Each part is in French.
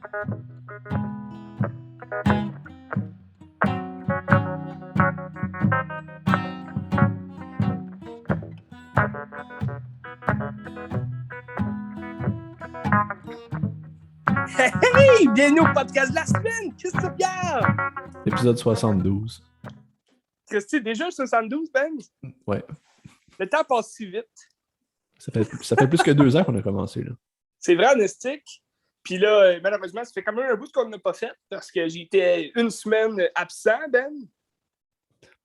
Hey! Bienvenue au podcast de la semaine! Qu'est-ce que tu regardes? Épisode 72. C'est déjà 72, Ben? Ouais. Le temps passe si vite. Ça fait plus que 2 ans qu'on a commencé, là. C'est vrai, Anestique. Puis là, malheureusement, ça fait quand même un bout qu'on n'a pas fait parce que j'ai été une semaine absent, Ben.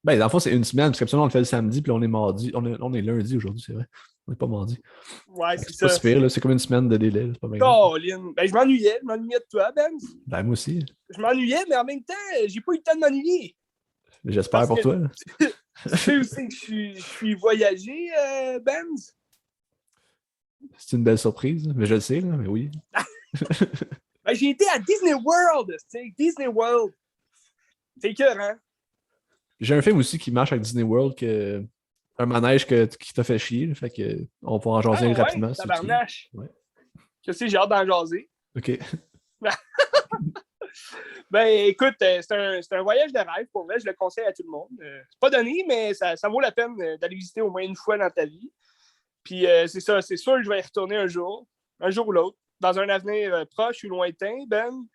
Ben, dans le fond, c'est une semaine, parce qu'habituellement, on le fait le samedi, puis on est mardi. On est lundi aujourd'hui, c'est vrai. On n'est pas mardi. Ouais, c'est pas ça. si pire, là. C'est comme une semaine de délai. C'est pas bien. Colin. Ben, je m'ennuyais de toi, Ben. Ben, moi aussi. Je m'ennuyais, mais en même temps, j'ai pas eu le temps de m'ennuyer. Mais j'espère pour toi. Tu sais aussi que je suis voyagé, Ben. C'est une belle surprise, mais je le sais, là, mais oui. Ben, j'ai été à Disney World, Disney World. C'est écœurant. J'ai un film aussi qui marche avec Disney World, un manège qui t'a fait chier, là, fait que on va pouvoir en jaser rapidement. Ouais, tabarnache. Ouais. Je sais, j'ai hâte d'en jaser. OK. Ben, écoute, c'est un voyage de rêve, pour vrai, je le conseille à tout le monde. C'est pas donné, mais ça vaut la peine d'aller visiter au moins une fois dans ta vie. Puis c'est ça, c'est sûr que je vais y retourner un jour ou l'autre, dans un avenir proche ou lointain, Ben,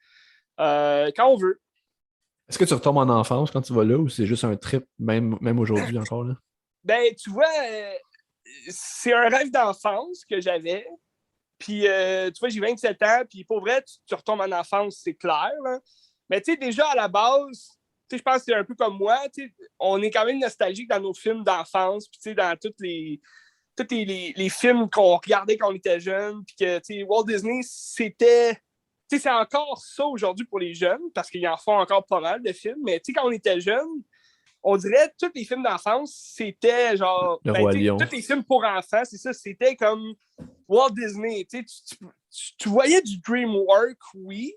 quand on veut. Est-ce que tu retombes en enfance quand tu vas là ou c'est juste un trip, même aujourd'hui encore, là? Ben, tu vois, c'est un rêve d'enfance que j'avais. Puis, tu vois, j'ai 27 ans, puis pour vrai, tu retombes en enfance, c'est clair, là. Mais tu sais, déjà, à la base, tu sais, je pense que c'est un peu comme moi, tu sais, on est quand même nostalgique dans nos films d'enfance, puis tu sais, dans tous les films qu'on regardait quand on était jeunes, puis que, tu sais, Walt Disney, c'était... Tu sais, c'est encore ça aujourd'hui pour les jeunes, parce qu'ils en font encore pas mal de films, mais tu sais, quand on était jeunes, on dirait que tous les films d'enfance, c'était genre... Le Roi Lion. Tous les films pour enfants, c'est ça, c'était comme Walt Disney. Tu voyais du DreamWorks, oui,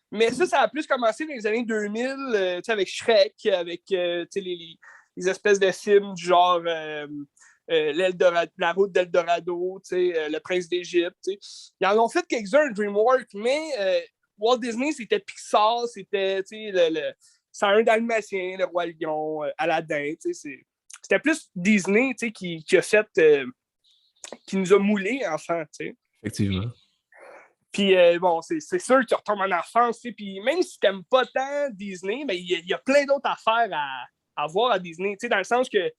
mais ça a plus commencé dans les années 2000, avec Shrek, avec les espèces de films du genre La route d'Eldorado, Le Prince d'Égypte. Ils en ont fait quelques-uns, DreamWorks, mais Walt Disney, c'était Pixar, c'était c'est un dalmatien, Le Roi Lion, Aladdin. C'était plus Disney qui a fait, qui nous a moulés enfants. Effectivement. Puis bon, c'est sûr que tu retombes en enfance. Puis même si tu n'aimes pas tant Disney, ben, il y a plein d'autres affaires à voir à Disney. Dans le sens que,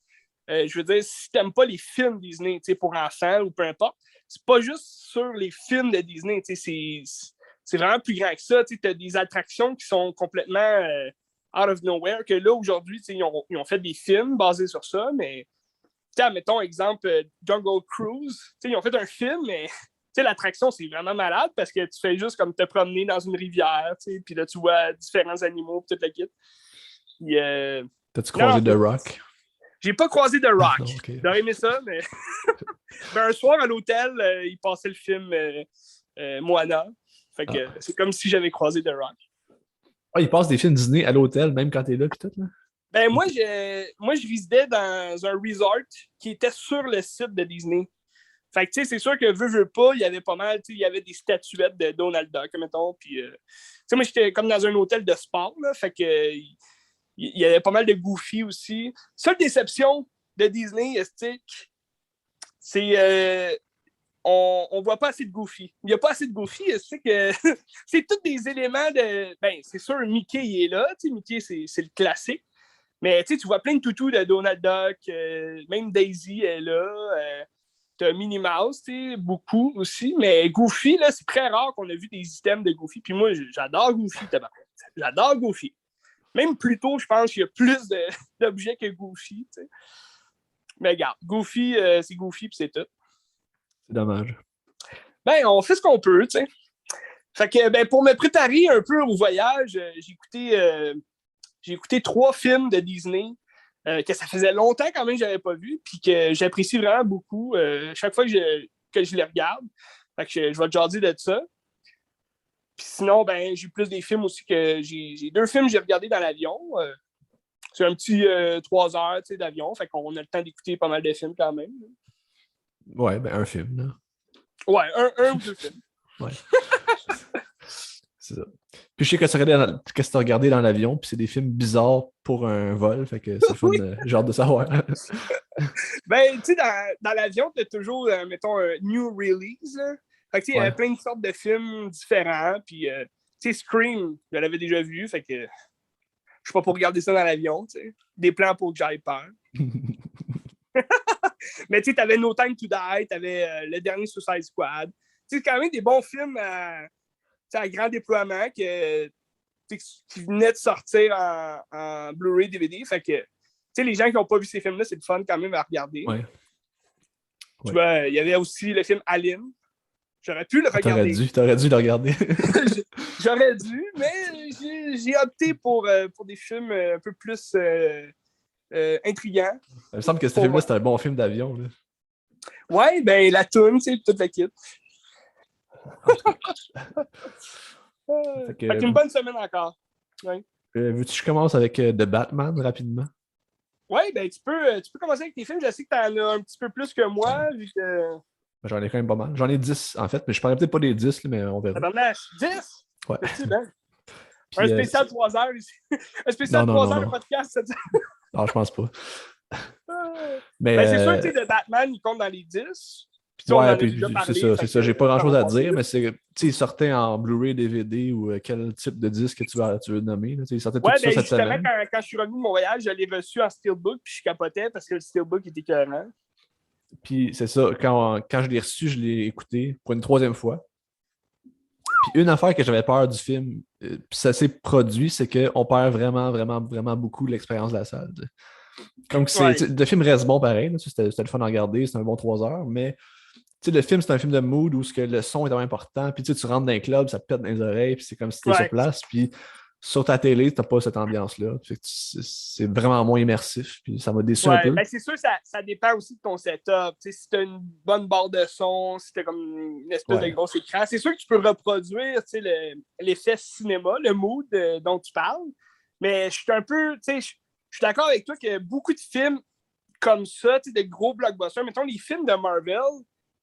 je veux dire, si tu n'aimes pas les films Disney pour enfants ou peu importe, c'est pas juste sur les films de Disney. C'est vraiment plus grand que ça. Tu as des attractions qui sont complètement out of nowhere, que là, aujourd'hui, ils ont fait des films basés sur ça, mais mettons, exemple, Jungle Cruise, ils ont fait un film, mais l'attraction, c'est vraiment malade parce que tu fais juste comme te promener dans une rivière, puis là, tu vois différents animaux, puis toute la kit. T'as-tu croisé The Rock? J'ai pas croisé The Rock. Non, okay. J'aurais aimé ça, mais un soir à l'hôtel, il passait le film Moana. Fait que c'est comme si j'avais croisé The Rock. Ah, il passe des films Disney à l'hôtel, même quand t'es là, puis tout, là? Ben, moi, je visitais dans un resort qui était sur le site de Disney. Fait que, tu sais, c'est sûr que veux pas, il y avait pas mal, il y avait des statuettes de Donald Duck, mettons, puis, tu sais, moi, j'étais comme dans un hôtel de sport, là, fait que, il y avait pas mal de Goofy aussi. Seule déception de Disney, c'est on voit pas assez de Goofy. Il n'y a pas assez de Goofy, c'est que c'est tous des éléments de, ben, c'est sûr, Mickey, il est là, tu sais, Mickey, c'est le classique, mais, tu sais, tu vois plein de toutous de Donald Duck, même Daisy est là, t'as Minnie Mouse, beaucoup aussi, mais Goofy, là, c'est très rare qu'on a vu des items de Goofy. Puis moi, j'adore Goofy, j'adore Goofy. Même plus tôt, je pense qu'il y a plus d'objets que Goofy. T'sais. Mais regarde, Goofy, c'est Goofy, puis c'est tout. C'est dommage. Ben, on fait ce qu'on peut, tu sais. Fait que, ben, pour me préparer un peu au voyage, j'ai écouté 3 films de Disney. Que ça faisait longtemps quand même que je n'avais pas vu, puis que j'apprécie vraiment beaucoup chaque fois que je les regarde. Fait que je vais te jaser de ça. Puis sinon, ben, j'ai plus des films aussi que j'ai 2 films que j'ai regardés dans l'avion. C'est un petit 3 heures d'avion, fait qu'on a le temps d'écouter pas mal de films quand même. Ouais, ben un film, là. Ouais, un ou 2 films. Ouais. C'est ça. Puis je sais que tu as regardé dans l'avion, puis c'est des films bizarres pour un vol, fait que c'est le fun, Oui. j'ai hâte de savoir. Ben, tu sais, dans l'avion, tu as toujours, mettons, un new release. Là. Fait que, tu sais, il y avait Ouais. plein de sortes de films différents. Puis, tu sais, Scream, je l'avais déjà vu. Fait que je suis pas pour regarder ça dans l'avion, tu sais. Des plans pour que j'aille peur. Mais tu sais, t'avais No Time to Die, t'avais le dernier Suicide Squad. Tu sais, c'est quand même des bons films à grand déploiement qui venaient de sortir en Blu-ray, DVD. Fait que, tu sais, les gens qui n'ont pas vu ces films-là, c'est le fun quand même à regarder. Ouais. Tu Ouais. vois, il y avait aussi le film Alien. J'aurais pu le Ah, t'aurais regarder. dû, t'aurais dû le regarder. J'aurais dû, mais j'ai opté pour des films un peu plus intrigants Il me semble que ce pour film-là, moi. c'était un bon film d'avion, là. Ouais, ben la toune, tu sais, toute la kit. En tout cas. Fait que, Fait qu'une bonne semaine encore. Ouais. veux-tu que je commence avec The Batman rapidement? Ouais, ben tu peux commencer avec tes films. Je sais que t'en as un petit peu plus que moi, vu que. Ben, j'en ai quand même pas mal. J'en ai 10 en fait, mais je parlerai peut-être pas des 10 là, mais on verra. Tabarnak, 10? Ouais. C'est-tu, ben? Un Puis, spécial 3 heures ici. Un non, spécial non, 3 non, heures de non. podcast, ça dit. Non, je pense pas. Mais Ben, c'est sûr, tu sais, de Batman, il compte dans les 10. Puis, tu sais, on en ouais, a déjà puis c'est parlé. ça, Fait c'est que ça. J'ai pas ça va grand-chose à passer. dire, mais c'est, tu sais, ils sortaient en Blu-ray, DVD ou quel type de disque tu veux nommer. Là. Tu sais, ils sortaient tout Ouais, ça ben cette justement, semaine. quand je suis revenu de Montréal, je l'ai reçu en Steelbook, puis je capotais parce que le Steelbook était écœurant. Puis c'est ça, quand je l'ai reçu, je l'ai écouté pour une troisième fois. Puis une affaire que j'avais peur du film, puis ça s'est produit, c'est qu'on perd vraiment, vraiment, vraiment beaucoup l'expérience de la salle. Tu sais. Comme que Ouais. le film reste bon pareil, là, c'était le fun à regarder, c'est un bon 3 heures, mais tu sais, le film, c'est un film de mood où le son est vraiment important, puis tu sais, tu rentres dans un club, ça te pète dans les oreilles, puis c'est comme si tu étais sur Ouais. place, puis sur ta télé, tu n'as pas cette ambiance-là. C'est vraiment moins immersif, puis ça m'a déçu un Ouais, peu. ben c'est sûr, ça dépend aussi de ton setup. Tu sais, si tu as une bonne barre de son, si tu as comme une espèce de Ouais, gros écran, c'est sûr que tu peux reproduire tu sais, l'effet cinéma, le mood dont tu parles. Mais je suis un peu, tu sais, je suis d'accord avec toi que beaucoup de films comme ça, tu sais, de gros blockbusters, mettons les films de Marvel,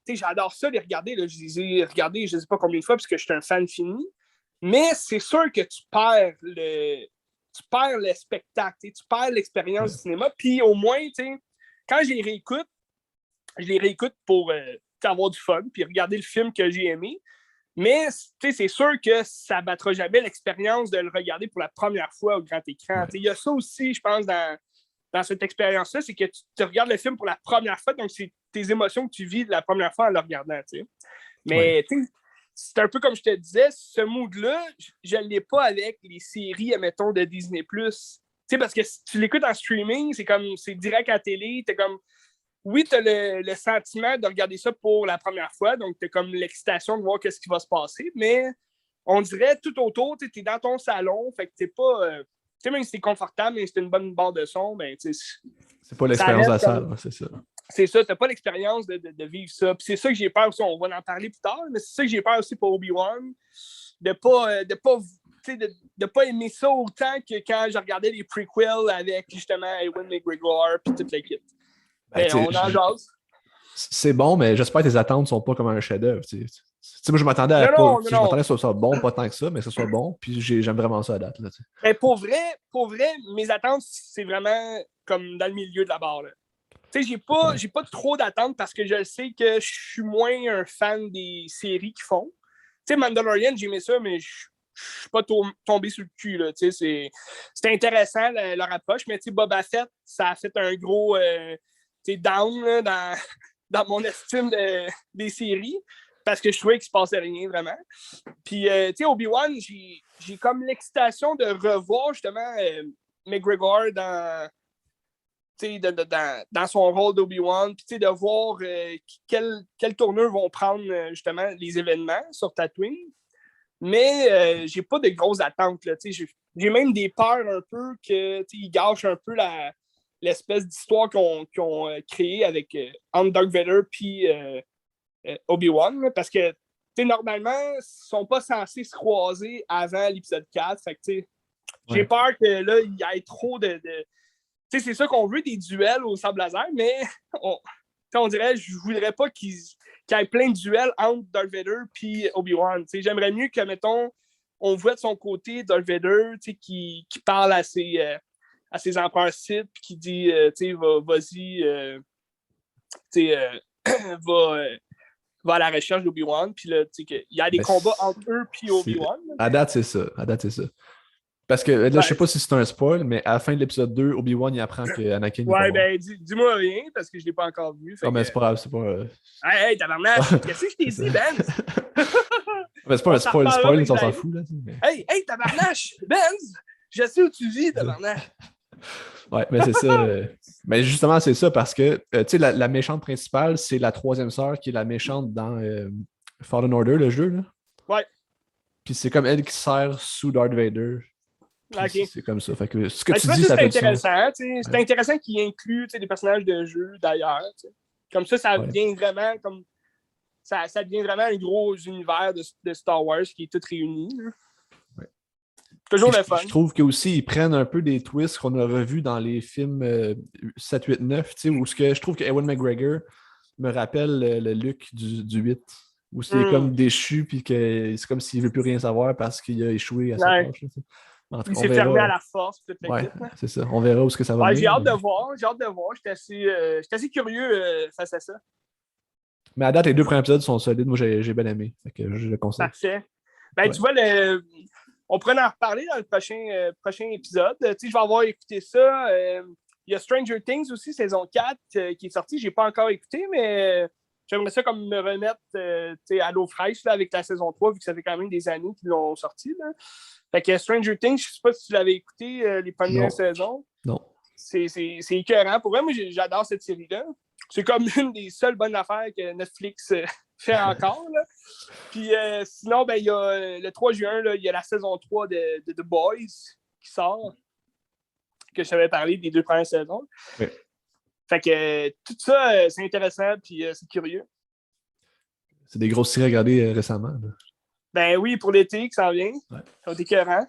tu sais, j'adore ça, les regarder. Là, je les ai regardés je ne sais pas combien de fois parce que je suis un fan fini. Mais c'est sûr que tu perds le spectacle, tu perds l'expérience ouais, du cinéma. Puis au moins, quand je les réécoute pour avoir du fun, puis regarder le film que j'ai aimé. Mais c'est sûr que ça ne battra jamais l'expérience de le regarder pour la première fois au grand écran. ouais, Il y a ça aussi, je pense, dans cette expérience-là, c'est que tu regardes le film pour la première fois, donc c'est tes émotions que tu vis de la première fois en le regardant. T'sais. ouais, Mais c'est un peu comme je te disais, ce mood-là, je ne l'ai pas avec les séries, admettons, de Disney+. Parce que si tu l'écoutes en streaming, c'est direct à la télé, t'es comme oui, tu as le sentiment de regarder ça pour la première fois, donc tu as comme l'excitation de voir qu'est-ce qui va se passer, mais on dirait tout autour, tu es dans ton salon, fait que t'es pas. Tu sais, même si c'est confortable, mais si c'est une bonne barre de son, ben, c'est pas ça l'expérience de reste la comme. salle, c'est ça. C'est ça, t'as pas l'expérience de vivre ça. Puis c'est ça que j'ai peur aussi, on va en parler plus tard, mais c'est ça que j'ai peur aussi pour Obi-Wan, de pas aimer ça autant que quand je regardais les prequels avec justement Ewan McGregor puis toute l'équipe. Ben, Mais on en jase. c'est bon, mais j'espère que tes attentes sont pas comme un chef-d'œuvre. Moi, je m'attendais à Non, pas, non, non, je non. m'attendais à ce que ça soit bon, pas tant que ça, mais que ce soit bon, puis j'aime vraiment ça à date. Là, Mais pour vrai, mes attentes, c'est vraiment comme dans le milieu de la barre. Tu sais, ouais, j'ai pas trop d'attentes parce que je sais que je suis moins un fan des séries qu'ils font. Tu sais, Mandalorian, j'aimais ça, mais je suis pas tombé sur le cul. Là. Tu sais, c'est intéressant leur approche, mais tu sais, Boba Fett, ça a fait un gros down là, dans mon estime des séries parce que je trouvais qu'il se passait rien vraiment. Puis, tu sais, Obi-Wan, j'ai comme l'excitation de revoir justement McGregor dans son rôle d'Obi-Wan, puis de voir quelle tournure vont prendre justement les événements sur Tatooine. Mais j'ai pas de grosses attentes. Là, j'ai même des peurs un peu qu'ils gâchent un peu l'espèce d'histoire qu'ils ont créée avec Darth Vader puis Obi-Wan. Là, parce que normalement, ils sont pas censés se croiser avant l'épisode 4. Fait que, j'ai ouais. peur que là, il y ait trop c'est ça qu'on veut, des duels au sable laser, mais on dirait, je voudrais pas qu'il y ait plein de duels entre Darth Vader et Obi-Wan. J'aimerais mieux que, mettons, on voit de son côté Darth Vader, qui parle à ses empereurs Sith, puis qui dit, vas-y, va à la recherche d'Obi-Wan, puis là, il y a des combats entre eux puis Obi-Wan. À date, c'est ça. Parce que là, je sais pas si c'est un spoil, mais à la fin de l'épisode 2, Obi-Wan, il apprend que Anakin est pas mort. Dis-moi rien, parce que je l'ai pas encore vu. Non, mais c'est pas grave, c'est pas... Hey, tabarnak, qu'est-ce que je t'ai dit, Benz? Mais c'est pas un spoil, on s'en fout, là. Mais... Hey, tabarnak, Benz! Je sais où tu vis, tabarnak. Ouais, mais c'est ça. Mais justement, c'est ça, parce que, tu sais, la méchante principale, c'est la troisième sœur qui est la méchante dans Fallen Order, le jeu, là. Ouais. Puis c'est comme elle qui sert sous Darth Vader. Okay. C'est comme ça. Fait que ce que tu dis, ça fait intéressant. C'est intéressant qu'il inclue des personnages de jeu d'ailleurs. T'sais. Comme ça devient vraiment comme ça devient vraiment un gros univers de Star Wars qui est tout réuni. Ouais. Toujours le fun. Je trouve qu'aussi, ils prennent un peu des twists qu'on a revus dans les films 7, 8, 9, où je trouve que Ewan McGregor me rappelle le Luke du 8, où c'est comme déchu, puis que c'est comme s'il ne veut plus rien savoir parce qu'il a échoué à sa tâche. Il s'est fermé à la force. C'est ça. On verra où est-ce que ça va venir. J'ai hâte de voir. J'étais assez curieux face à ça. Mais à date, les 2 premiers épisodes sont solides. Moi, j'ai bien aimé. Fait que je le conseille. Parfait. Tu vois, on pourrait en reparler dans le prochain épisode. Je vais avoir écouté ça. Il y a Stranger Things aussi, saison 4, qui est sortie. Je n'ai pas encore écouté, mais j'aimerais ça comme me remettre à l'eau fraîche là, avec la saison 3, vu que ça fait quand même des années qu'ils l'ont sorti. Là. Fait que Stranger Things, je ne sais pas si tu l'avais écouté les premières saisons. Non. C'est écœurant. Pour vrai, moi, j'adore cette série-là. C'est comme une des seules bonnes affaires que Netflix fait encore. Là. Puis sinon, il y a le 3 juin, il y a la saison 3 de The Boys qui sort, que je t'avais parlé des 2 premières saisons. Oui. Fait que tout ça, c'est intéressant, puis c'est curieux. C'est des grosses séries à regarder récemment. Là. Ben oui, pour l'été qui s'en vient. Ouais. Ça va être écœurant.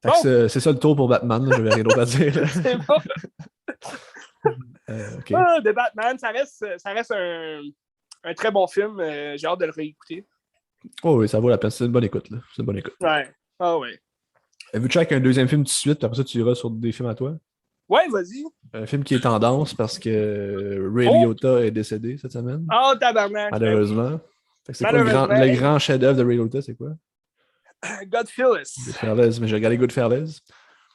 Bon. C'est ça le tour pour Batman, là, je n'avais rien d'autre à dire. C'est bon. Okay. The Batman, ça reste un très bon film. J'ai hâte de le réécouter. Oh oui, ça vaut la peine. C'est une bonne écoute. Là. C'est une bonne écoute. Ouais. Ah ouais. Veux-tu avec un deuxième film tout de suite, puis après ça, tu iras sur des films à toi? Ouais, vas-y. Un film qui est tendance parce que Ray Liotta est décédé cette semaine. Oh, tabarnak. Malheureusement. C'est quoi le grand chef-d'œuvre de Ray Liotta, c'est quoi? Goodfellas. Mais j'ai regardé Goodfellas.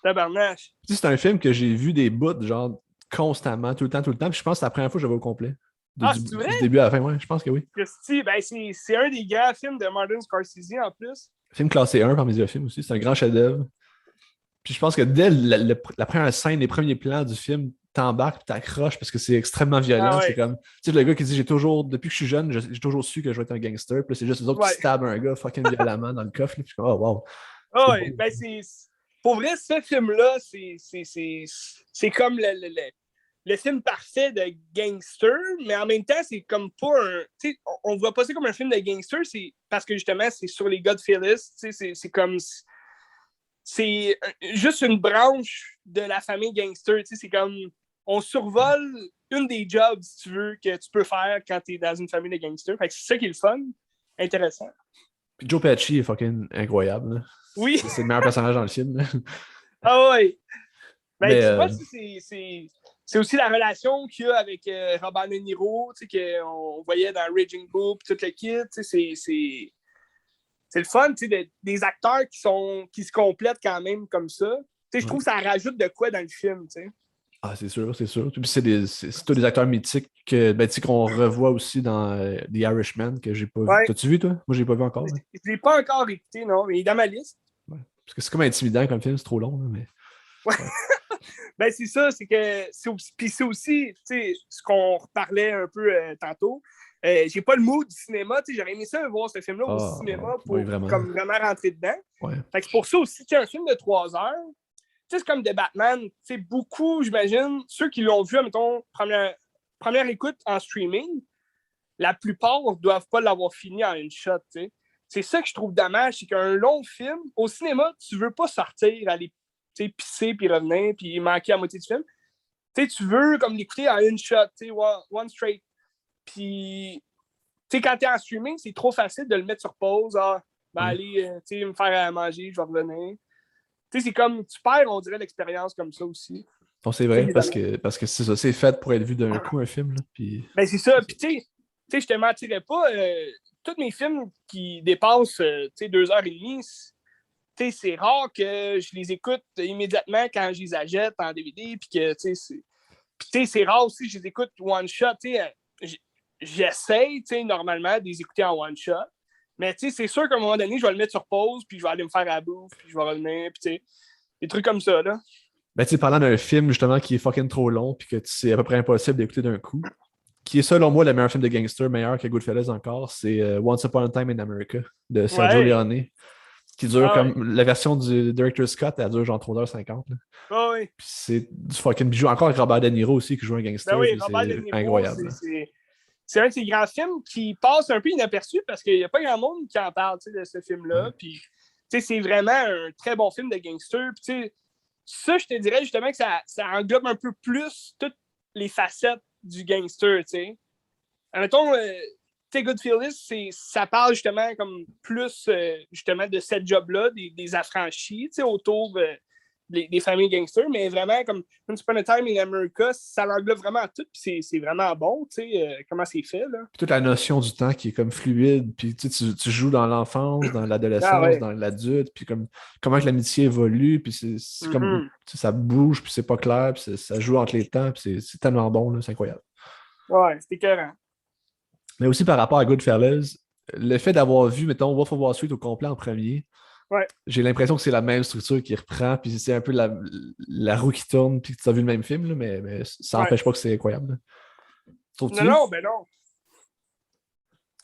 Tabarnak. C'est un film que j'ai vu des bouts, genre, constamment, tout le temps. Puis je pense que c'est la première fois que je vais au complet. C'est vrai? Du début à la fin, ouais, je pense que oui. C'est un des grands films de Martin Scorsese en plus. Film classé 1 parmi les films aussi. C'est un grand chef-d'œuvre. Puis je pense que dès la première scène, les premiers plans du film, t'embarques et t'accroches parce que c'est extrêmement violent. Ouais. C'est comme, tu sais, le gars qui dit depuis que je suis jeune, j'ai toujours su que je vais être un gangster. Puis là, c'est juste les autres qui stabent un gars fucking violemment dans le coffre. Puis je suis comme, oh wow. Oh, ouais, pour vrai, ce film-là, c'est comme le film parfait de gangster, mais en même temps, c'est comme pas un. On voit pas ça comme un film de gangster, c'est parce que justement, c'est sur les Goodfellas. C'est comme. C'est juste une branche de la famille gangster. C'est comme. On survole une des jobs, si tu veux, que tu peux faire quand tu es dans une famille de gangsters. Fait que c'est ça qui est le fun. Intéressant. Puis Joe Pesci est fucking incroyable. Là. Oui. C'est le meilleur personnage dans le film. Là. Ah oui. Ben, tu vois, c'est aussi la relation qu'il y a avec Robert De Niro, qu'on voyait dans Raging Bull, tout le kit. C'est le fun, des acteurs qui se complètent quand même comme ça. Je trouve que ça rajoute de quoi dans le film. T'sais. Ah, c'est sûr. Puis c'est tous des acteurs mythiques qu'on revoit aussi dans The Irishman, que j'ai pas vu. T'as-tu vu, toi? Moi, j'ai pas vu encore. Je l'ai pas encore écouté, non, mais il est dans ma liste. Ouais. Parce que c'est comme intimidant comme film, c'est trop long. Là, mais... Ouais. Ben, c'est ça, c'est que. Puis c'est aussi, ce qu'on reparlait un peu tantôt. J'ai pas le mood du cinéma. J'aurais aimé ça voir ce film-là au cinéma pour comme vraiment rentrer dedans. Ouais. Fait que c'est pour ça aussi qu'il y a un film de 3 heures. C'est comme The Batman. Beaucoup, j'imagine, ceux qui l'ont vu, mettons, première écoute en streaming, la plupart ne doivent pas l'avoir fini en une shot. T'sais. C'est ça que je trouve dommage, c'est qu'un long film, au cinéma, tu veux pas sortir, aller pisser, puis revenir, puis manquer la moitié du film. Tu veux comme l'écouter en une shot, one straight. Puis sais, quand t'es en streaming, c'est trop facile de le mettre sur pause. Ouais. Allez, tu sais, me faire à manger, je vais revenir. Tu sais, c'est comme, tu perds, on dirait, l'expérience comme ça aussi. Non, c'est Tu sais, vrai, parce évidemment. que, parce que c'est ça, c'est fait pour être vu d'un coup, un film, là, puis Ben, c'est ça. Puis, tu sais, je te mentirais pas, tous mes films qui dépassent, tu sais, 2h30, tu sais, c'est rare que je les écoute immédiatement quand je les achète en DVD, puis que, tu sais, c'est rare aussi que je les écoute one shot, tu sais, j'essaye, tu sais, normalement, de les écouter en one shot, mais, tu sais, c'est sûr qu'à un moment donné, je vais le mettre sur pause, puis je vais aller me faire à la bouffe, puis je vais revenir, puis, tu sais, des trucs comme ça, là. ben, tu sais, parlant d'un film justement qui est fucking trop long puis que c'est à peu près impossible d'écouter d'un coup, qui est selon moi le meilleur film de gangster, meilleur que Goodfellas encore, c'est Once Upon a Time in America de Sergio Ouais. Leone, qui dure Ah ouais. comme la version du Director Scott, elle dure genre 3h50. Là. Ah ouais. Puis c'est du fucking bijou. Encore avec Robert De Niro aussi qui joue un Ben gangster, oui, puis Robert De c'est Niro, incroyable. Là. c'est un de ces grands films qui passe un peu inaperçu parce qu'il n'y a pas grand monde qui en parle, tu sais, de ce film-là. Ouais. Puis, tu sais, c'est vraiment un très bon film de gangster. Puis, tu sais, ça, je te dirais justement que ça englobe un peu plus toutes les facettes du gangster, tu sais. Mettons, tu sais, Goodfellas, ça parle justement comme plus justement de cette job-là, des affranchis, tu sais, autour des familles gangsters, mais vraiment comme Once Upon a Time in America, ça l'englobe vraiment tout, puis c'est vraiment bon, tu sais, comment c'est fait, là. Puis toute la notion du temps qui est comme fluide, puis tu joues dans l'enfance, dans Ah l'adolescence, ouais. dans l'adulte, puis comme comment que l'amitié évolue, puis c'est comme Mhm. ça bouge, puis c'est pas clair, puis ça joue entre les temps, puis c'est tellement bon, là, c'est incroyable. Ouais, c'était écœurant. Mais aussi par rapport à Goodfellas, le fait d'avoir vu, mettons, Wolf of Wall Street au complet en premier, Ouais. j'ai l'impression que c'est la même structure qui reprend, puis c'est un peu la roue qui tourne, puis que tu as vu le même film, là, mais ça Ouais. n'empêche pas que c'est incroyable. Là. Non, Trouves-tu? non, ben non.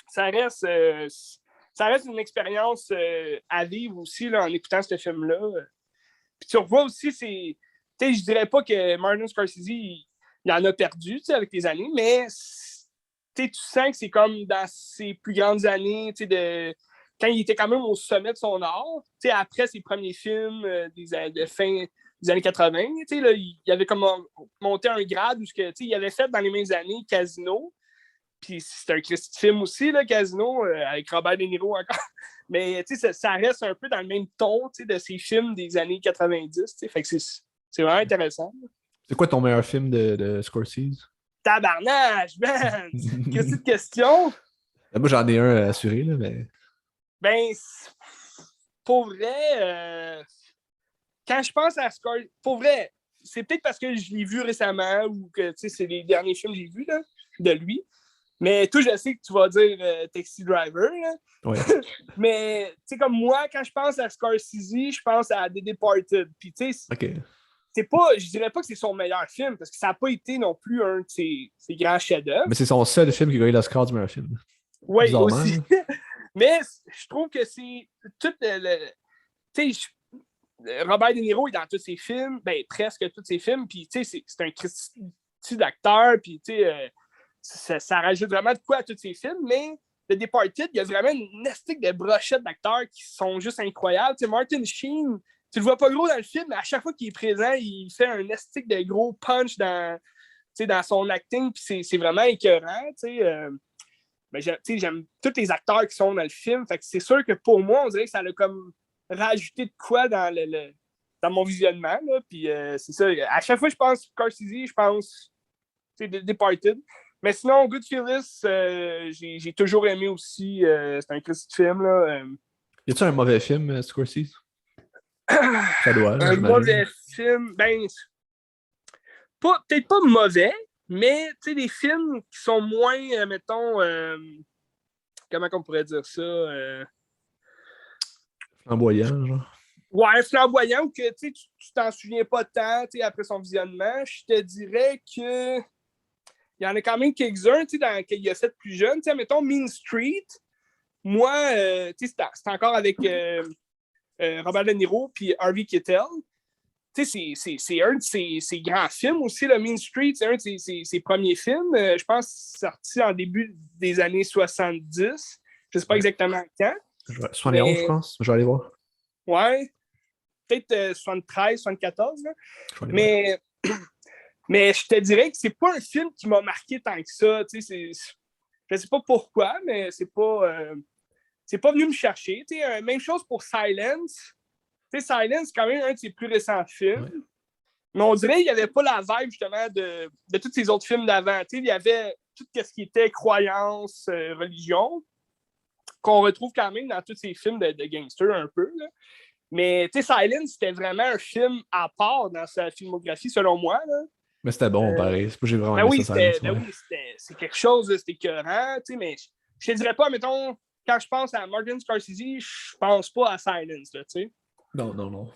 Ça reste, euh, ça reste une expérience à vivre aussi là, en écoutant ce film-là. Puis tu revois aussi, je dirais pas que Martin Scorsese, il en a perdu avec les années, mais tu sens que c'est comme dans ses plus grandes années, quand il était quand même au sommet de son art, après ses premiers films de fin des années 80, là, il avait comme monté un grade où il avait fait dans les mêmes années Casino, puis c'est un Christy film aussi, là, Casino, avec Robert De Niro encore. Mais ça reste un peu dans le même ton de ces films des années 90. Fait que c'est vraiment intéressant. C'est quoi ton meilleur film de Scorsese? Tabarnage, man! Qu'est-ce que question? Moi, j'en ai un assuré, là, mais. Ben, pour vrai, quand je pense à Scorsese, pour vrai, c'est peut-être parce que je l'ai vu récemment ou que c'est les derniers films que j'ai vus là, de lui. Mais toi, je sais que tu vas dire Taxi Driver. Là. Ouais. Mais, tu sais, comme moi, quand je pense à Scorsese, je pense à The Departed. Puis, tu sais, OK. je dirais pas que c'est son meilleur film, parce que ça n'a pas été non plus un de ses grands chefs-d'œuvre. Mais c'est son seul film qui a gagné l'Oscar du meilleur film. Oui, Bizarrement. aussi. Là. Mais je trouve que c'est tout tu sais, Robert De Niro est dans tous ses films, ben presque tous ses films, puis tu sais, c'est un Christy d'acteur, puis tu sais, ça rajoute vraiment de quoi à tous ses films, mais The Departed, il y a vraiment une estique de brochettes d'acteurs qui sont juste incroyables. Tu sais, Martin Sheen, tu le vois pas gros dans le film, mais à chaque fois qu'il est présent, il fait un estique de gros punch dans son acting, puis c'est vraiment écœurant. Ben, j'aime tous les acteurs qui sont dans le film. Fait que c'est sûr que pour moi, on dirait que ça a comme rajouté de quoi dans mon visionnement. Là. Puis c'est ça. À chaque fois que je pense Scorsese, je pense The Departed. Mais sinon, Goodfellas, j'ai toujours aimé aussi. C'est un Christy de film. Là. Y a-tu un mauvais film, Scorsese? Ça doit, là, Un j'imagine. mauvais film, ben, peut-être pas mauvais, mais des films qui sont moins, mettons, comment on pourrait dire ça? Flamboyant, genre. Ouais, flamboyant, que tu t'en souviens pas tant après son visionnement. Je te dirais que il y en a quand même quelques-uns qu'il a fait plus jeune. Mettons Mean Street. Moi, c'est encore avec Robert De Niro puis Harvey Keitel. C'est un de ses grands films aussi, le Mean Street. C'est un de ses premiers films. Je pense sorti en début des années 70. Je ne sais pas Ouais. exactement quand. 71, je pense. Je vais aller voir. Ouais, peut-être 73, 74. Là. Je vais aller voir. Mais je te dirais que c'est pas un film qui m'a marqué tant que ça. Je sais pas pourquoi, mais c'est pas venu me chercher. Même chose pour Silence. Silence, c'est quand même un de ses plus récents films. Ouais. Mais on dirait qu'il n'y avait pas la vibe, justement, de tous ces autres films d'avant. Il y avait tout ce qui était croyance, religion, qu'on retrouve quand même dans tous ces films de gangsters un peu. Là. Mais Silence, c'était vraiment un film à part dans sa filmographie, selon moi. Là. Mais c'était bon, pareil. C'est pas que j'ai vraiment Ben aimé oui, ça, Silence. c'est quelque chose, c'était écœurant, mais je te dirais pas, mettons, quand je pense à Martin Scorsese, je pense pas à Silence, là, tu sais. Non.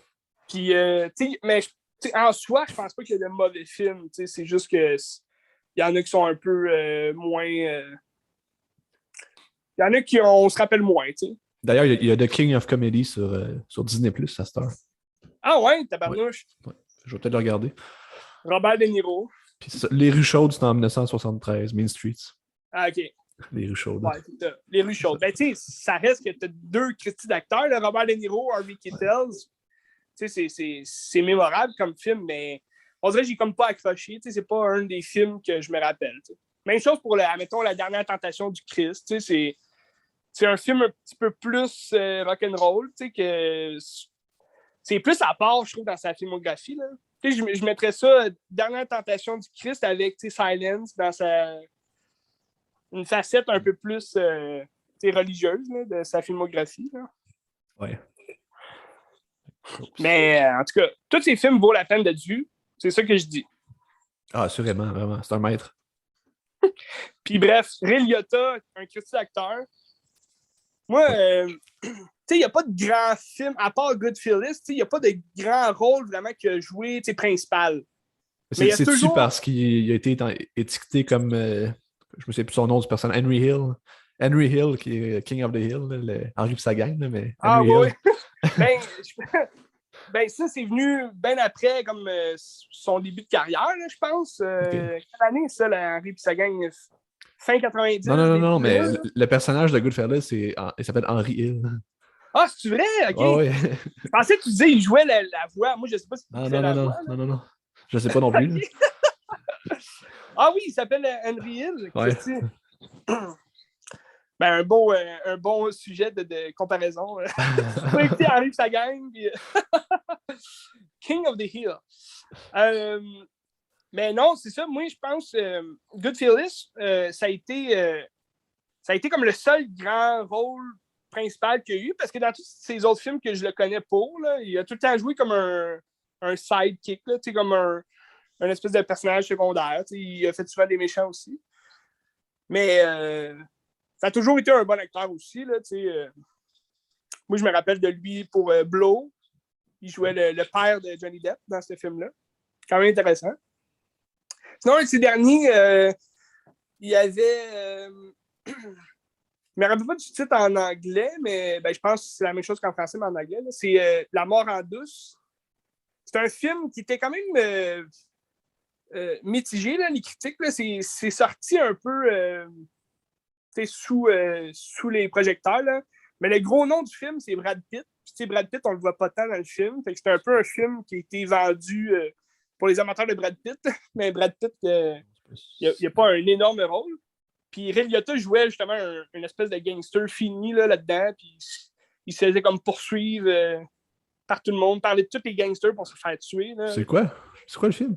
Puis, mais en soi, je pense pas qu'il y a de mauvais films, tu sais, c'est juste que il y en a qui sont un peu moins... Il y en a qui on se rappelle moins, tu sais. D'ailleurs, il y a The King of Comedy sur Disney+, à cette heure. Ah ouais, tabarnouche. Ouais. Je vais peut-être le regarder. Robert De Niro. Puis Les Rues Chaudes, c'était en 1973, Main Streets. Ah, OK. Les Rues Chaudes. Ouais, c'est ça. Les Rues Chaudes. Ben, tu sais, ça reste que tu as deux critiques d'acteurs, là, Robert De Niro, Harvey Keitel. Tu sais, c'est mémorable comme film, mais on dirait que j'ai comme pas accroché. Tu sais, c'est pas un des films que je me rappelle. T'sais. Même chose pour, admettons, La Dernière Tentation du Christ. Tu sais, c'est un film un petit peu plus rock'n'roll, tu sais, que c'est plus à part, je trouve, dans sa filmographie, là. Tu sais, je mettrais ça, Dernière Tentation du Christ avec, tu sais, Silence dans une facette un peu plus religieuse là, de sa filmographie. Là. Ouais. Mais en tout cas, tous ces films vaut la peine d'être vus. C'est ça que je dis. Ah, assurément, vraiment. C'est un maître. Puis bref, Ray Liotta, un critique acteur. Moi, tu sais, il n'y a pas de grand film, à part Goodfellas, il n'y a pas de grand rôle vraiment qu'il a joué principal. C'est toujours... parce qu'il a été étiqueté comme, je me souviens plus son nom du personnage, Henry Hill. Henry Hill, qui est King of the Hill, Henry pis sa gang, mais Henry Hill. Ben, ça, c'est venu bien après, comme son début de carrière, là, je pense. Okay. Quelle année, ça, Henry et sa gang? Fin 90? Non, mais le personnage de Goodfellas, il s'appelle Henry Hill. Ah, c'est vrai? OK. Oh, ouais. Je pensais que tu disais qu'il jouait la voix. Moi, je ne sais pas si il faisait la voix. Non. Je ne sais pas non plus. Ah oui, il s'appelle Henry Hill. Ouais. Ben, un bon sujet de comparaison. Tu peux écouter Henry et sa gang. Puis... King of the Hill. Mais non, c'est ça. Moi, je pense Goodfellas, ça a été comme le seul grand rôle principal qu'il y a eu, parce que dans tous ces autres films que je le connais pour, là, il a tout le temps joué comme un sidekick, là, comme un espèce de personnage secondaire. Il a fait souvent des méchants aussi. Mais ça a toujours été un bon acteur aussi. Là, moi, je me rappelle de lui pour Blow. Il jouait le père de Johnny Depp dans ce film-là. Quand même intéressant. Sinon, un de ces derniers, il y avait... je ne me rappelle pas du titre en anglais, mais je pense que c'est la même chose qu'en français, mais en anglais. Là. C'est La mort en douce. C'est un film qui était quand même mitigé, là, les critiques. Là. C'est sorti un peu sous les projecteurs. Là. Mais le gros nom du film, c'est Brad Pitt. Puis, Brad Pitt, on ne le voit pas tant dans le film. Fait que c'est un peu un film qui a été vendu pour les amateurs de Brad Pitt. Mais Brad Pitt, il n'y a pas un énorme rôle. Puis Ray Liotta jouait justement une espèce de gangster fini là-dedans. Puis il se faisait comme poursuivre par tout le monde, parler de tous les gangsters pour se faire tuer. Là. C'est quoi? C'est quoi le film?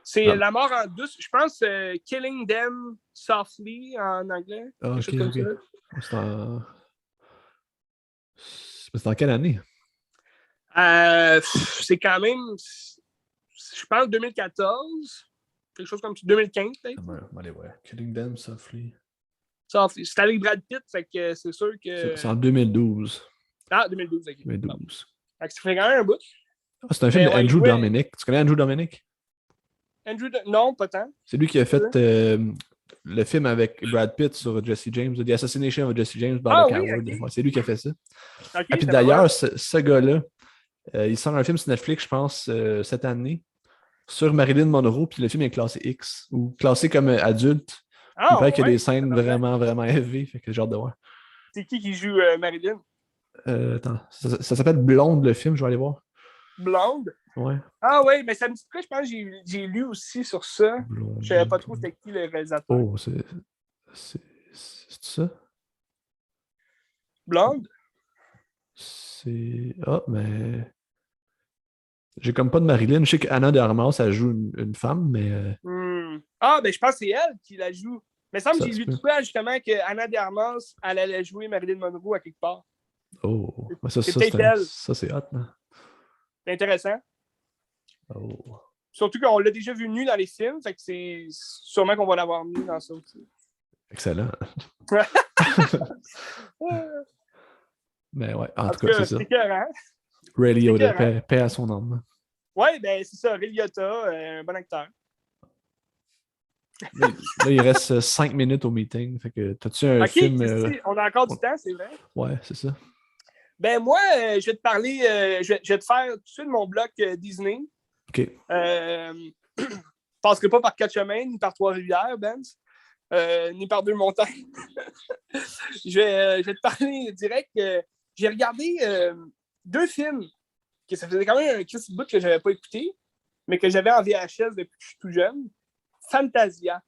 C'est La mort en douce. Je pense Killing Them Softly en anglais. Ah, ok. C'est en quelle année? C'est quand même, je pense, 2014. Quelque chose comme ça. 2015, peut-être. Allez, ouais. Killing Them Softly. Softly. C'est avec Brad Pitt, fait que c'est sûr que... C'est en 2012. Ah, 2012, ok. 2012. Fait que ça fait quand même un bout. Ah, c'est un film d'Andrew Dominik. Tu connais Andrew Dominik? Non, pas tant. C'est lui qui a fait le film avec Brad Pitt sur Jesse James, The Assassination of Jesse James by the Coward. Oui, okay. Ouais, c'est lui qui a fait ça. Okay, puis d'ailleurs, ce gars-là, il sort un film sur Netflix, je pense, cette année, sur Marilyn Monroe, puis le film est classé X, ou classé comme adulte. Il paraît qu'il y a des scènes vraiment, vraiment élevées, fait que j'ai hâte de voir. C'est qui joue Marilyn? Attends, ça s'appelle Blonde, le film, je vais aller voir. Blonde? Ouais. Ah ouais, mais ça me dit quoi, je pense que j'ai lu aussi sur ça. Blonde, je savais pas trop c'était qui le réalisateur. Oh, C'est ça? Blonde? C'est. Ah, mais. J'ai comme pas de Marilyn. Je sais qu'Anna de Armas, ça joue une femme, mais Ah, ben je pense que c'est elle qui la joue. Mais il me semble que ça j'ai se lu peut. tout ça justement que Anna de Armas, elle allait jouer Marilyn Monroe à quelque part. Oh, mais ça, C'est ça, peut-être elle. ça c'est hot, non? C'est intéressant. Oh. Surtout qu'on l'a déjà vu nu dans les films, fait que c'est sûrement qu'on va l'avoir nu dans ça aussi. Excellent. Mais ouais, en En tout tout cas, c'est cas, ça. c'est écœurant. Ray C'est Liotta, écœurant. paix à son âme. Ouais, ben c'est ça, Ray Liotta, un bon acteur. Là, il reste 5 minutes au meeting. Fait que, t'as-tu un OK, film. Christy, on a encore du temps, c'est vrai. Ouais, c'est ça. Ben moi, je vais te parler, je vais te faire tout de suite mon bloc Disney. OK. Je passerai pas par Quatre-Chemins, ni par Trois-Rivières, Benz, ni par Deux-Montagnes. Je vais te parler direct. J'ai regardé 2 films que ça faisait quand même un petit bout que j'avais pas écouté, mais que j'avais en VHS depuis que je suis tout jeune. Fantasia.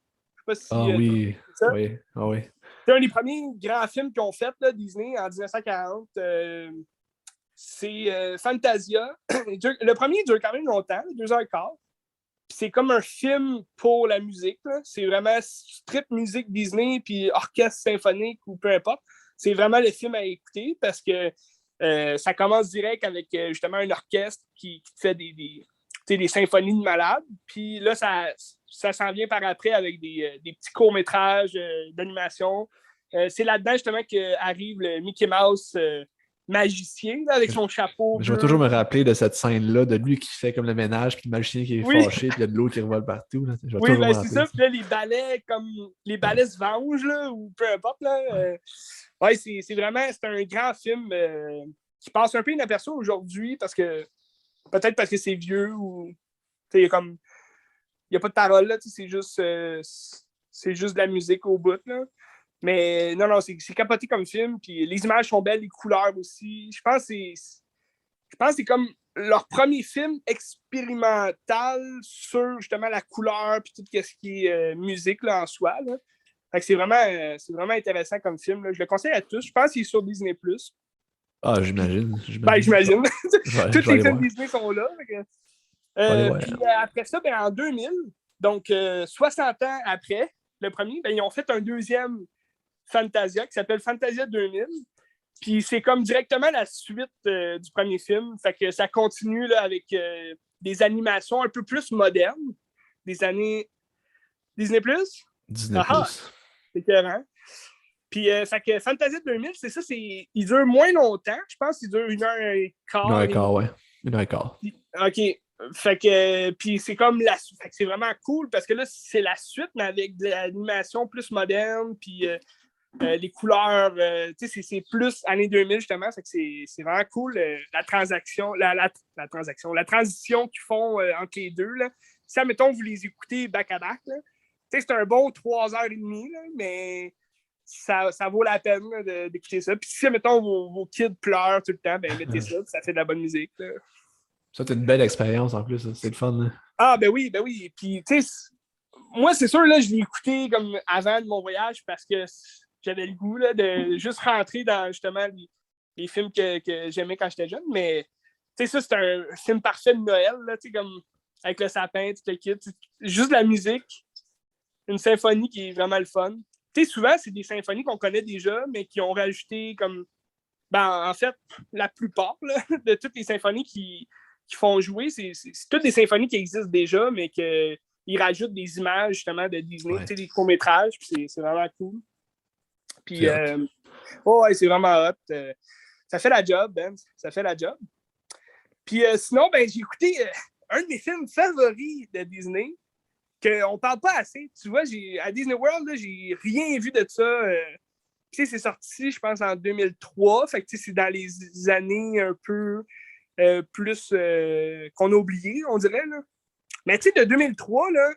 Je sais pas Ah si oui. c'est ça. Oui. Ah oui. C'est un des premiers grands films qu'ils ont fait, là, Disney, en 1940. C'est Fantasia. Le premier dure quand même longtemps, 2h15. C'est comme un film pour la musique. Là. C'est vraiment strip musique Disney, puis orchestre symphonique ou peu importe. C'est vraiment le film à écouter parce que ça commence direct avec justement un orchestre qui fait des symphonies de malades. Puis là, ça s'en vient par après avec des petits courts-métrages d'animation. C'est là-dedans justement qu'arrive le Mickey Mouse magicien là, avec son chapeau Mais je vais toujours bleu. me rappeler de cette scène-là, de lui qui fait comme le ménage, puis le magicien qui est Oui, fâché, puis il y a de l'eau qui revole partout. Là. Je vais oui, toujours me ben c'est rappeler de ça. ça. Puis là, les Ouais. balais se vengent, là, ou peu importe. Là, Ouais. ouais, c'est vraiment c'est un grand film qui passe un peu inaperçu aujourd'hui parce que peut-être parce que c'est vieux ou il n'y a pas de parole, là, c'est juste de la musique au bout. Là. Mais non, non, c'est capoté comme film. Puis les images sont belles, les couleurs aussi. Je pense que c'est comme leur premier film expérimental sur justement la couleur puis tout ce qui est musique là, en soi. Là. Fait que c'est vraiment intéressant comme film. Là. Je le conseille à tous. Je pense qu'il est sur Disney+. Ah, Puis, j'imagine. ben, J'imagine. j'imagine. Tous Je vais les aller films voir. Disney sont là. Je vais aller voir. Puis après ça, ben, en 2000, donc 60 ans après le premier, ben, ils ont fait un deuxième Fantasia qui s'appelle Fantasia 2000. Puis c'est comme directement la suite du premier film. Fait que ça continue là, avec des animations un peu plus modernes des années Disney+. Disney+. Ah ah, c'est écœurant. Puis fait que Fantasia 2000, c'est ça, il dure moins longtemps. Je pense qu'il dure 1h15 et Ouais. demie. 1h15. OK. Fait que puis c'est comme fait que c'est vraiment cool parce que là, c'est la suite, mais avec de l'animation plus moderne. Puis les couleurs, c'est plus années 2000 justement, fait que c'est vraiment cool la transaction, la transition qu'ils font entre les deux. Là. Si, admettons, vous les écoutez back à back, c'est un bon 3h30, là, mais ça vaut la peine là, d'écouter ça. Puis si, admettons, vos kids pleurent tout le temps, ben mettez ça fait de la bonne musique. Là. Ça, c'est une belle expérience en plus. C'est le fun. Là. Ah, ben oui, ben oui. Puis, tu sais, moi, c'est sûr, là, je l'ai écouté comme avant de mon voyage parce que j'avais le goût là, de juste rentrer dans justement les films que j'aimais quand j'étais jeune. Mais tu sais, ça, c'est un film parfait de Noël, là, comme avec le sapin, tout le kit. Juste la musique, une symphonie qui est vraiment le fun. Tu sais, souvent, c'est des symphonies qu'on connaît déjà, mais qui ont rajouté comme. Ben, en fait, la plupart là, de toutes les symphonies qui font jouer, c'est toutes des symphonies qui existent déjà, mais qu'ils rajoutent des images justement de Disney, Ouais. tu sais, des courts-métrages, puis c'est vraiment cool. Puis, C'est hot. ouais, c'est vraiment hot. Ça fait la job, Ben. Ça fait la job. Puis sinon, ben, j'ai écouté un de mes films favoris de Disney, qu'on parle pas assez. Tu vois, à Disney World, là, j'ai rien vu de ça. Tu sais, c'est sorti, je pense, en 2003. Fait que, tu sais, c'est dans les années un peu plus qu'on a oublié, on dirait, là. Mais, tu sais, de 2003, là,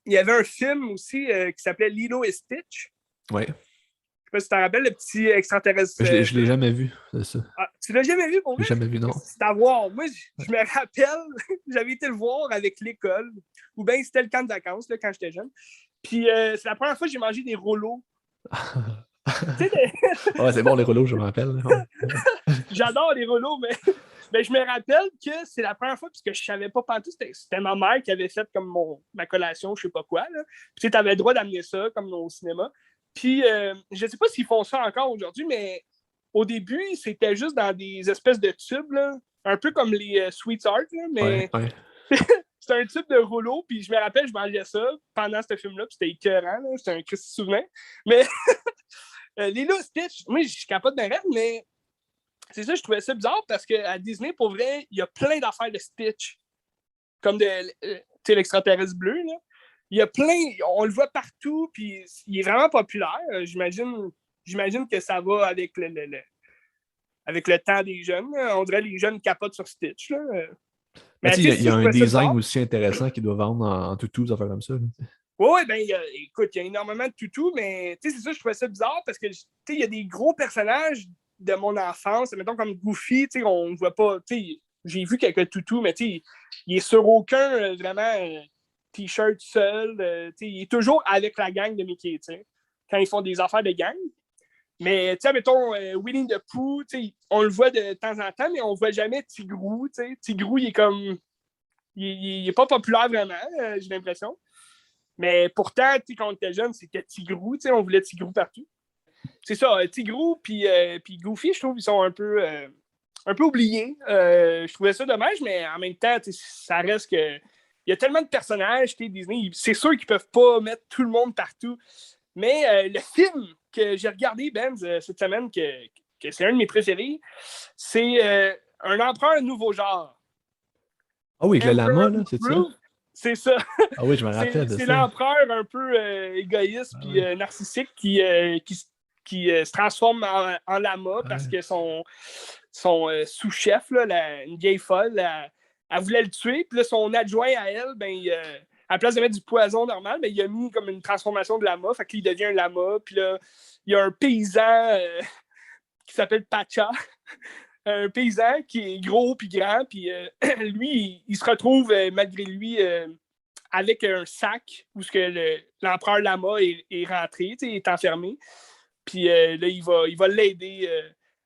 il y avait un film aussi qui s'appelait Lilo et Stitch. Ouais. Je sais pas si tu te rappelles, le petit extraterrestre. Je l'ai jamais vu, c'est ça. Ah, tu l'as jamais vu pour Je vrai? l'ai jamais vu, non. C'est à voir. Moi, je me rappelle, j'avais été le voir avec l'école, ou bien c'était le camp de vacances là, quand j'étais jeune. Puis c'est la première fois que j'ai mangé des rouleaux Tu sais, Ouais, c'est bon, les rouleaux, je me rappelle. Ouais. j'adore les rouleaux, mais je me rappelle que c'est la première fois, puisque je savais pas pantoute, c'était ma mère qui avait fait comme ma collation, je sais pas quoi. Là. Puis tu avais le droit d'amener ça, comme au cinéma. Puis je sais pas s'ils font ça encore aujourd'hui, mais au début, c'était juste dans des espèces de tubes, là, un peu comme les Sweet Art, là, Ouais, mais ouais. c'était un tube de rouleau, puis je me rappelle, je mangeais ça pendant ce film-là, puis c'était écœurant, là, c'était un Christ souvenir. Mais Lilo Stitch, moi, je capote d'un rêve, mais c'est ça, je trouvais ça bizarre parce qu'à Disney, pour vrai, il y a plein d'affaires de Stitch, comme de l'extraterrestre bleu. Là. Il y a plein, on le voit partout, puis il est vraiment populaire. J'imagine que ça va avec avec le temps des jeunes. Là. On dirait que les jeunes capotent sur Stitch. Là. Mais Mais tu tu sais, sais, il y a je un trouvais ça design bizarre. aussi intéressant qui doit vendre en toutou, des affaires comme ça. Là. Oui, ben, écoute, il y a énormément de toutous, mais c'est ça, je trouvais ça bizarre parce que il y a des gros personnages de mon enfance, mettons comme Goofy, on ne voit pas, j'ai vu quelques toutous, mais il est sur aucun vraiment t-shirt seul. Il est toujours avec la gang de Mickey, quand ils font des affaires de gang. Mais, mettons, Winnie the Pooh, on le voit de temps en temps, mais on ne voit jamais Tigrou. Tigrou, il est comme. Il est pas populaire vraiment, j'ai l'impression. Mais pourtant, quand on était jeune, c'était Tigrou, on voulait Tigrou partout. C'est ça, Tigrou puis Goofy, je trouve qu'ils sont un peu oubliés. Je trouvais ça dommage, mais en même temps, ça reste que. Il y a tellement de personnages, Disney, c'est sûr qu'ils peuvent pas mettre tout le monde partout. Mais le film que j'ai regardé, Ben, cette semaine, que c'est un de mes préférés, c'est Un empereur, un nouveau genre. Ah oui, avec le lama, Emperor là, New c'est ça? Groove, c'est ça. Ah oui, je me rappelle de C'est ça. l'empereur un peu égoïste Ah puis ouais. narcissique qui se transforme en lama Ah parce ouais. que son sous-chef, là, une vieille folle, elle voulait le tuer. Puis là, son adjoint à elle, ben, à la place de mettre du poison normal, ben, il a mis comme une transformation de lama. Fait qu'il devient un lama. Puis là, il y a un paysan qui s'appelle Pacha. Un paysan qui est gros puis grand. Puis lui, il se retrouve, malgré lui, avec un sac où l'empereur Lama est rentré, il est enfermé. Puis là, il va l'aider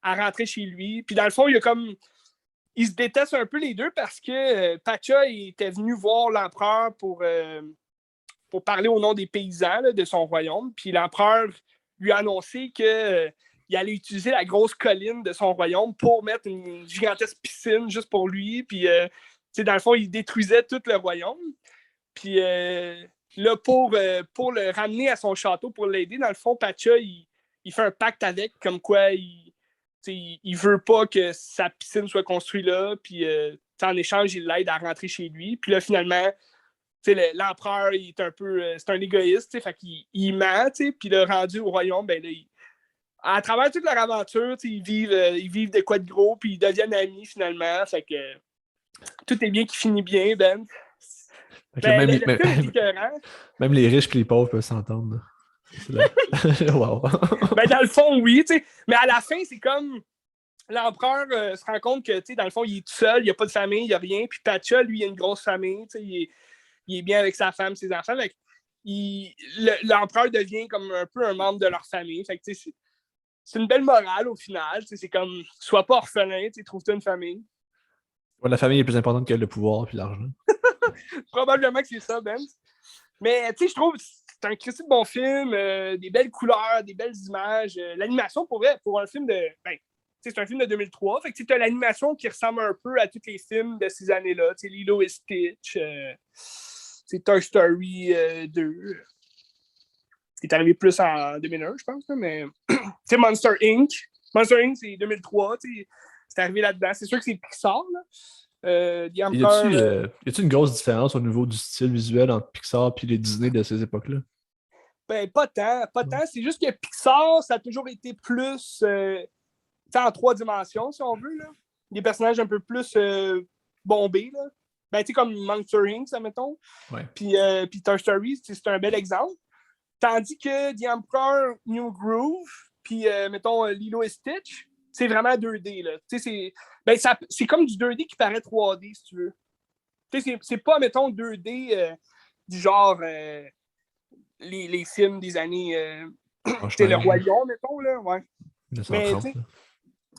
à rentrer chez lui. Puis dans le fond, il se déteste un peu les deux parce que Pacha était venu voir l'empereur pour parler au nom des paysans là, de son royaume. Puis l'empereur lui a annoncé que il allait utiliser la grosse colline de son royaume pour mettre une gigantesque piscine juste pour lui. Puis, dans le fond, il détruisait tout le royaume. Puis là, pour le ramener à son château, pour l'aider, dans le fond, Pacha, il fait un pacte avec, comme quoi il veut pas que sa piscine soit construite là. Puis en échange, il l'aide à rentrer chez lui. Puis là, finalement, l'empereur, il est un peu. C'est un égoïste, fait qu'il ment, puis le rendu au royaume, ben là, à travers toute leur aventure, ils vivent de quoi de gros, puis ils deviennent amis finalement. Fait que tout est bien qui finit bien, Ben. Fait que là, Ben, le film est écœurant. même les riches et les pauvres peuvent s'entendre. Là. Wow. Ben, dans le fond, oui, mais à la fin, c'est comme l'empereur se rend compte que, dans le fond, il est tout seul, il n'y a pas de famille, il n'y a rien. Puis Pacha, lui, il a une grosse famille, il est bien avec sa femme, ses enfants. Fait l'empereur devient comme un peu un membre de leur famille. Fait que, c'est une belle morale au final. C'est comme, sois pas orphelin, trouve-toi une famille. Ouais, la famille est plus importante que le pouvoir et l'argent. Probablement que c'est ça, Ben. Mais je trouve que c'est un Christy de bon film, des belles couleurs, des belles images. L'animation, pour un film de. Ben, c'est un film de 2003. Fait que tu as l'animation qui ressemble un peu à tous les films de ces années-là. Lilo et Stitch, c'est Toy Story 2. Qui est arrivé plus en 2001, je pense. Là, mais Monster Inc. Monster Inc, c'est 2003. C'est arrivé là-dedans. C'est sûr que c'est Pixar. Là. Y a-tu une grosse différence au niveau du style visuel entre Pixar et les Disney de ces époques-là? Ben, pas tant. Pas tant. C'est juste que Pixar, ça a toujours été plus en 3 dimensions, si on veut. Là. Des personnages un peu plus bombés. Là. Ben, comme Monster Inc., ça, mettons. Ouais. Puis Toy Story, c'est un bel exemple. Tandis que The Emperor New Groove, puis mettons Lilo et Stitch, c'est vraiment 2D. Là. C'est comme du 2D qui paraît 3D, si tu veux. C'est pas, mettons, 2D du genre les films des années C'est le Blanche-Neige, Roi Lion, mettons, là, ouais. Mais, tu 1930. sais,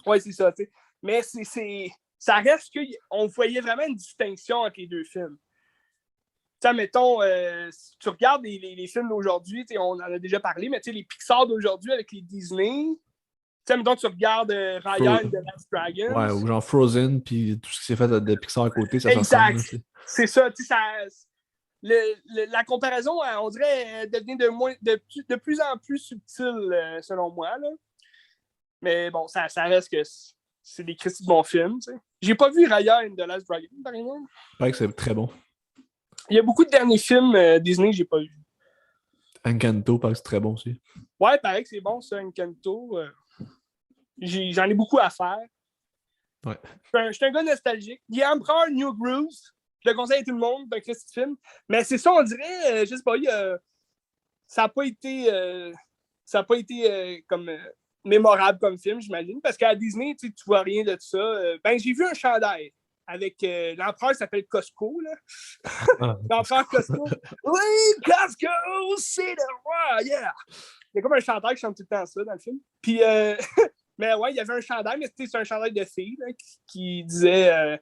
ouais, c'est ça, tu sais. Mais ça reste qu'on voyait vraiment une distinction entre les deux films. Tu sais, mettons, si tu regardes les films d'aujourd'hui, on en a déjà parlé, mais les Pixar d'aujourd'hui avec les Disney, tu sais, mettons, tu regardes Raya and the Last Ouais, Dragons. ou genre Frozen, puis tout ce qui s'est fait de Pixar à côté, ça se ressemble. Exact. C'est ça, tu sais, la comparaison, on dirait, devient de plus en plus subtile, selon moi, là. Mais bon, ça reste que c'est des critiques de bons films, tu sais. J'ai pas vu Raya and the Last Dragon, par exemple. Il paraît que c'est très bon. Il y a beaucoup de derniers films Disney que j'ai pas vu. Encanto, paraît que c'est très bon aussi. Ouais, pareil que c'est bon, ça, Encanto. J'en ai beaucoup à faire. Ouais. Je suis un gars nostalgique. The Emperor New Grooves, je le conseille à tout le monde, c'est un Christy film. Mais c'est ça, on dirait, je sais pas, ça n'a pas été comme mémorable comme film, j'imagine. Parce qu'à Disney, tu vois rien de ça. J'ai vu un chandail avec l'empereur qui s'appelle Costco, là. Ah. L'empereur Costco. Oui, Costco, c'est le roi, yeah! Il y a comme un chanteur qui chante tout le temps ça dans le film. Puis, mais ouais, il y avait un chandail, mais c'est un chandail de fille là, qui disait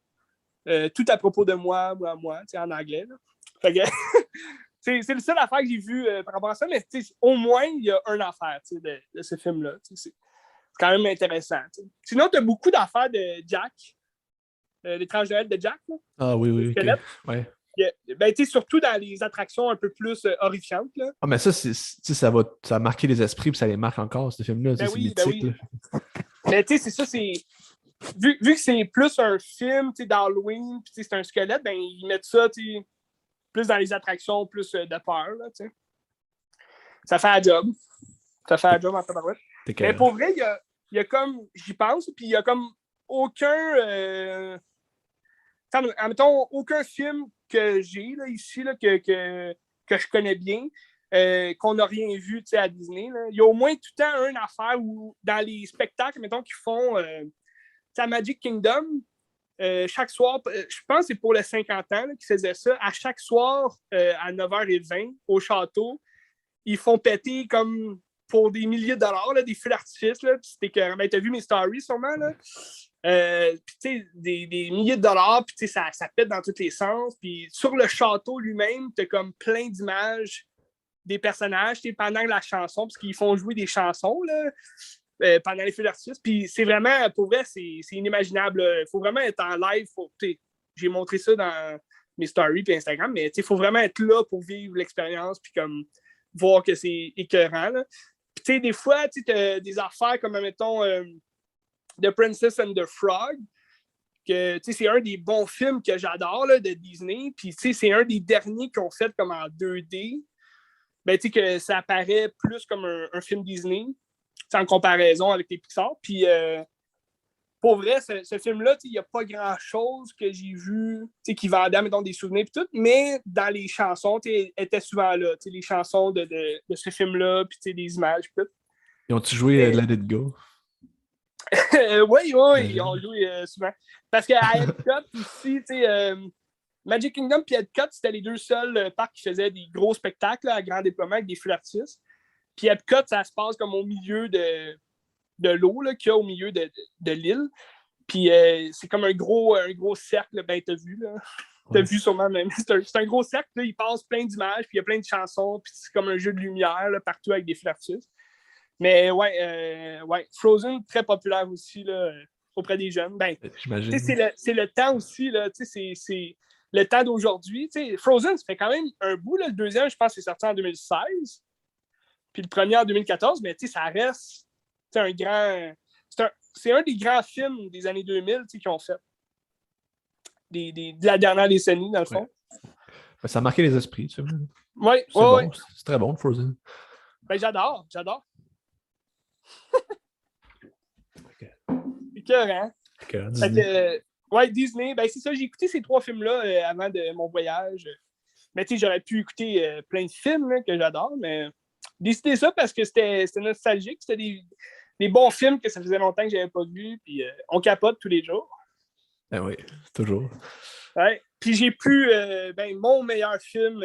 tout à propos de moi, en anglais. Là. Fait que, c'est le seul affaire que j'ai vu par rapport à ça, mais au moins, il y a une affaire de ce film-là. C'est quand même intéressant. T'sais. Sinon, tu as beaucoup d'affaires de Jack, l'étrange Noël de Jack, là, Ah oui, le oui, ok. squelette. Ouais. Surtout dans les attractions un peu plus horrifiantes. Là. Ah, mais ça, ça a marqué les esprits, puis ça les marque encore, ce film-là. C'est Oui, mythique. oui. Là. Mais tu sais, c'est ça, c'est. Vu que c'est plus un film d'Halloween, puis c'est un squelette, ben ils mettent ça plus dans les attractions, plus de peur. Là, ça fait un job. Ça fait un job en tabarouette. Mais pour vrai, il y a comme. J'y pense, puis il y a comme aucun. Admettons, aucun film que j'ai là, ici là, que je connais bien, qu'on n'a rien vu à Disney. Là. Il y a au moins tout le temps une affaire où, dans les spectacles, mettons, qu'ils font à Magic Kingdom, chaque soir, je pense que c'est pour les 50 ans qu'ils faisaient ça, à chaque soir, à 9h20, au château, ils font péter comme pour des milliers de dollars, là, des feux d'artifice. Là, c'était que, ben, t'as vu mes stories sûrement, là. Puis, tu sais, des milliers de dollars, puis, tu sais, ça pète dans tous les sens. Puis, sur le château lui-même, t'as comme plein d'images des personnages, tu sais, pendant la chanson, parce qu'ils font jouer des chansons, là, pendant les feux d'artifice. Puis, c'est vraiment, pour vrai, c'est inimaginable. Il faut vraiment être en live. J'ai montré ça dans mes stories puis Instagram, mais il faut vraiment être là pour vivre l'expérience, puis comme voir que c'est écœurant. Là. Puis, tu sais, des fois, tu as des affaires comme, mettons, The Princess and the Frog, que c'est un des bons films que j'adore là, de Disney. Puis c'est un des derniers qu'ils ont fait comme en 2D. Ben, que ça apparaît plus comme un film Disney, en comparaison avec les Pixar. Puis pour vrai, ce film-là, il n'y a pas grand-chose que j'ai vu qui vendait, mettons, des souvenirs et tout, mais dans les chansons, étaient souvent là. Les chansons de ce film-là, puis des images. Tout. Ils ont-tu joué Let It Go? Oui, ils ont joué souvent. Parce qu'à Epcot aussi, Magic Kingdom et Epcot, c'était les deux seuls parcs qui faisaient des gros spectacles là, à grand déploiement avec des feux d'artifice. Puis Epcot, ça se passe comme au milieu de l'eau qu'il y a au milieu de l'île. Puis c'est comme un gros cercle, ben t'as vu, là. T'as vu sûrement même. C'est un gros cercle, là, il passe plein d'images, puis il y a plein de chansons, puis c'est comme un jeu de lumière là, partout avec des feux d'artifice. Mais ouais, Frozen, très populaire aussi là, auprès des jeunes. Ben, j'imagine. C'est le temps aussi, là, c'est le temps d'aujourd'hui. Frozen, ça fait quand même un bout. Là, le deuxième, je pense, c'est sorti en 2016. Puis le premier en 2014, mais ça reste un grand. C'est un des grands films des années 2000 qu'ils ont fait. De la dernière décennie, dans le fond. Ouais. Ça a marqué les esprits, tu sais. Oui, c'est bon. C'est très bon, Frozen. Ben, j'adore. C'est écœurant. Disney. Ouais, Disney, ben c'est ça, j'ai écouté ces 3 films-là avant de mon voyage. Mais j'aurais pu écouter plein de films là, que j'adore, mais décider ça parce que c'était nostalgique, c'était des bons films que ça faisait longtemps que j'avais pas vus, puis on capote tous les jours. Ben oui, toujours. Ouais. Puis j'ai pu, mon meilleur film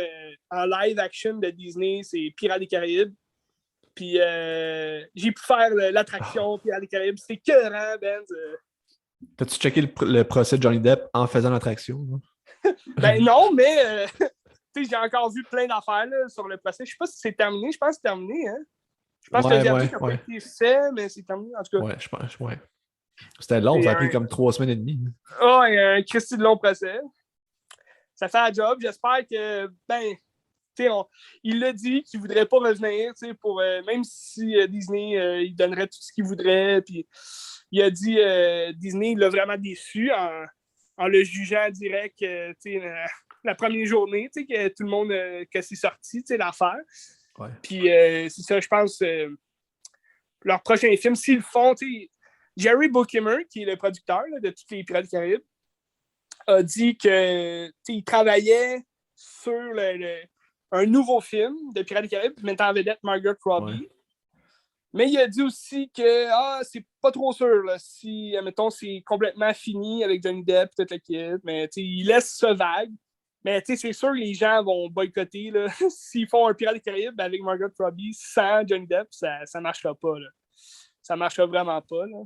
en live action de Disney, c'est Pirates des Caraïbes. Puis j'ai pu faire l'attraction, puis aller Caraïbes. C'était écœurant, Ben. T'as-tu checké le procès de Johnny Depp en faisant l'attraction? Ben non, mais j'ai encore vu plein d'affaires là, sur le procès. Je sais pas si c'est terminé. Je pense que c'est terminé. Hein? Je pense que le verdict n'a pas été fait, mais c'est terminé. En tout cas. Ouais, je pense. Ouais. C'était long, ça a pris comme 3 semaines et demie. Ah, un Christy de long procès. Ça fait un job. J'espère que, il l'a dit qu'il ne voudrait pas revenir, pour, même si Disney, il donnerait tout ce qu'il voudrait. Puis il a dit, Disney, il l'a vraiment déçu en le jugeant direct, la première journée, que tout le monde, que c'est sorti, l'affaire. Ouais. Puis c'est ça, je pense, leur prochain film, s'ils le font, Jerry Bruckheimer, qui est le producteur là, de tous les Pirates du Caraïbes, a dit qu'il travaillait sur un nouveau film de Pirates du Caraïbes, mettant en vedette Margot Robbie. Ouais. Mais il a dit aussi que c'est pas trop sûr là, si, admettons, c'est complètement fini avec Johnny Depp, peut-être le kid, mais il laisse ça vague. Mais c'est sûr que les gens vont boycotter. Là. S'ils font un Pirates des Caraïbes avec Margot Robbie sans Johnny Depp, ça ne marchera pas. Là. Ça ne marchera vraiment pas. Là.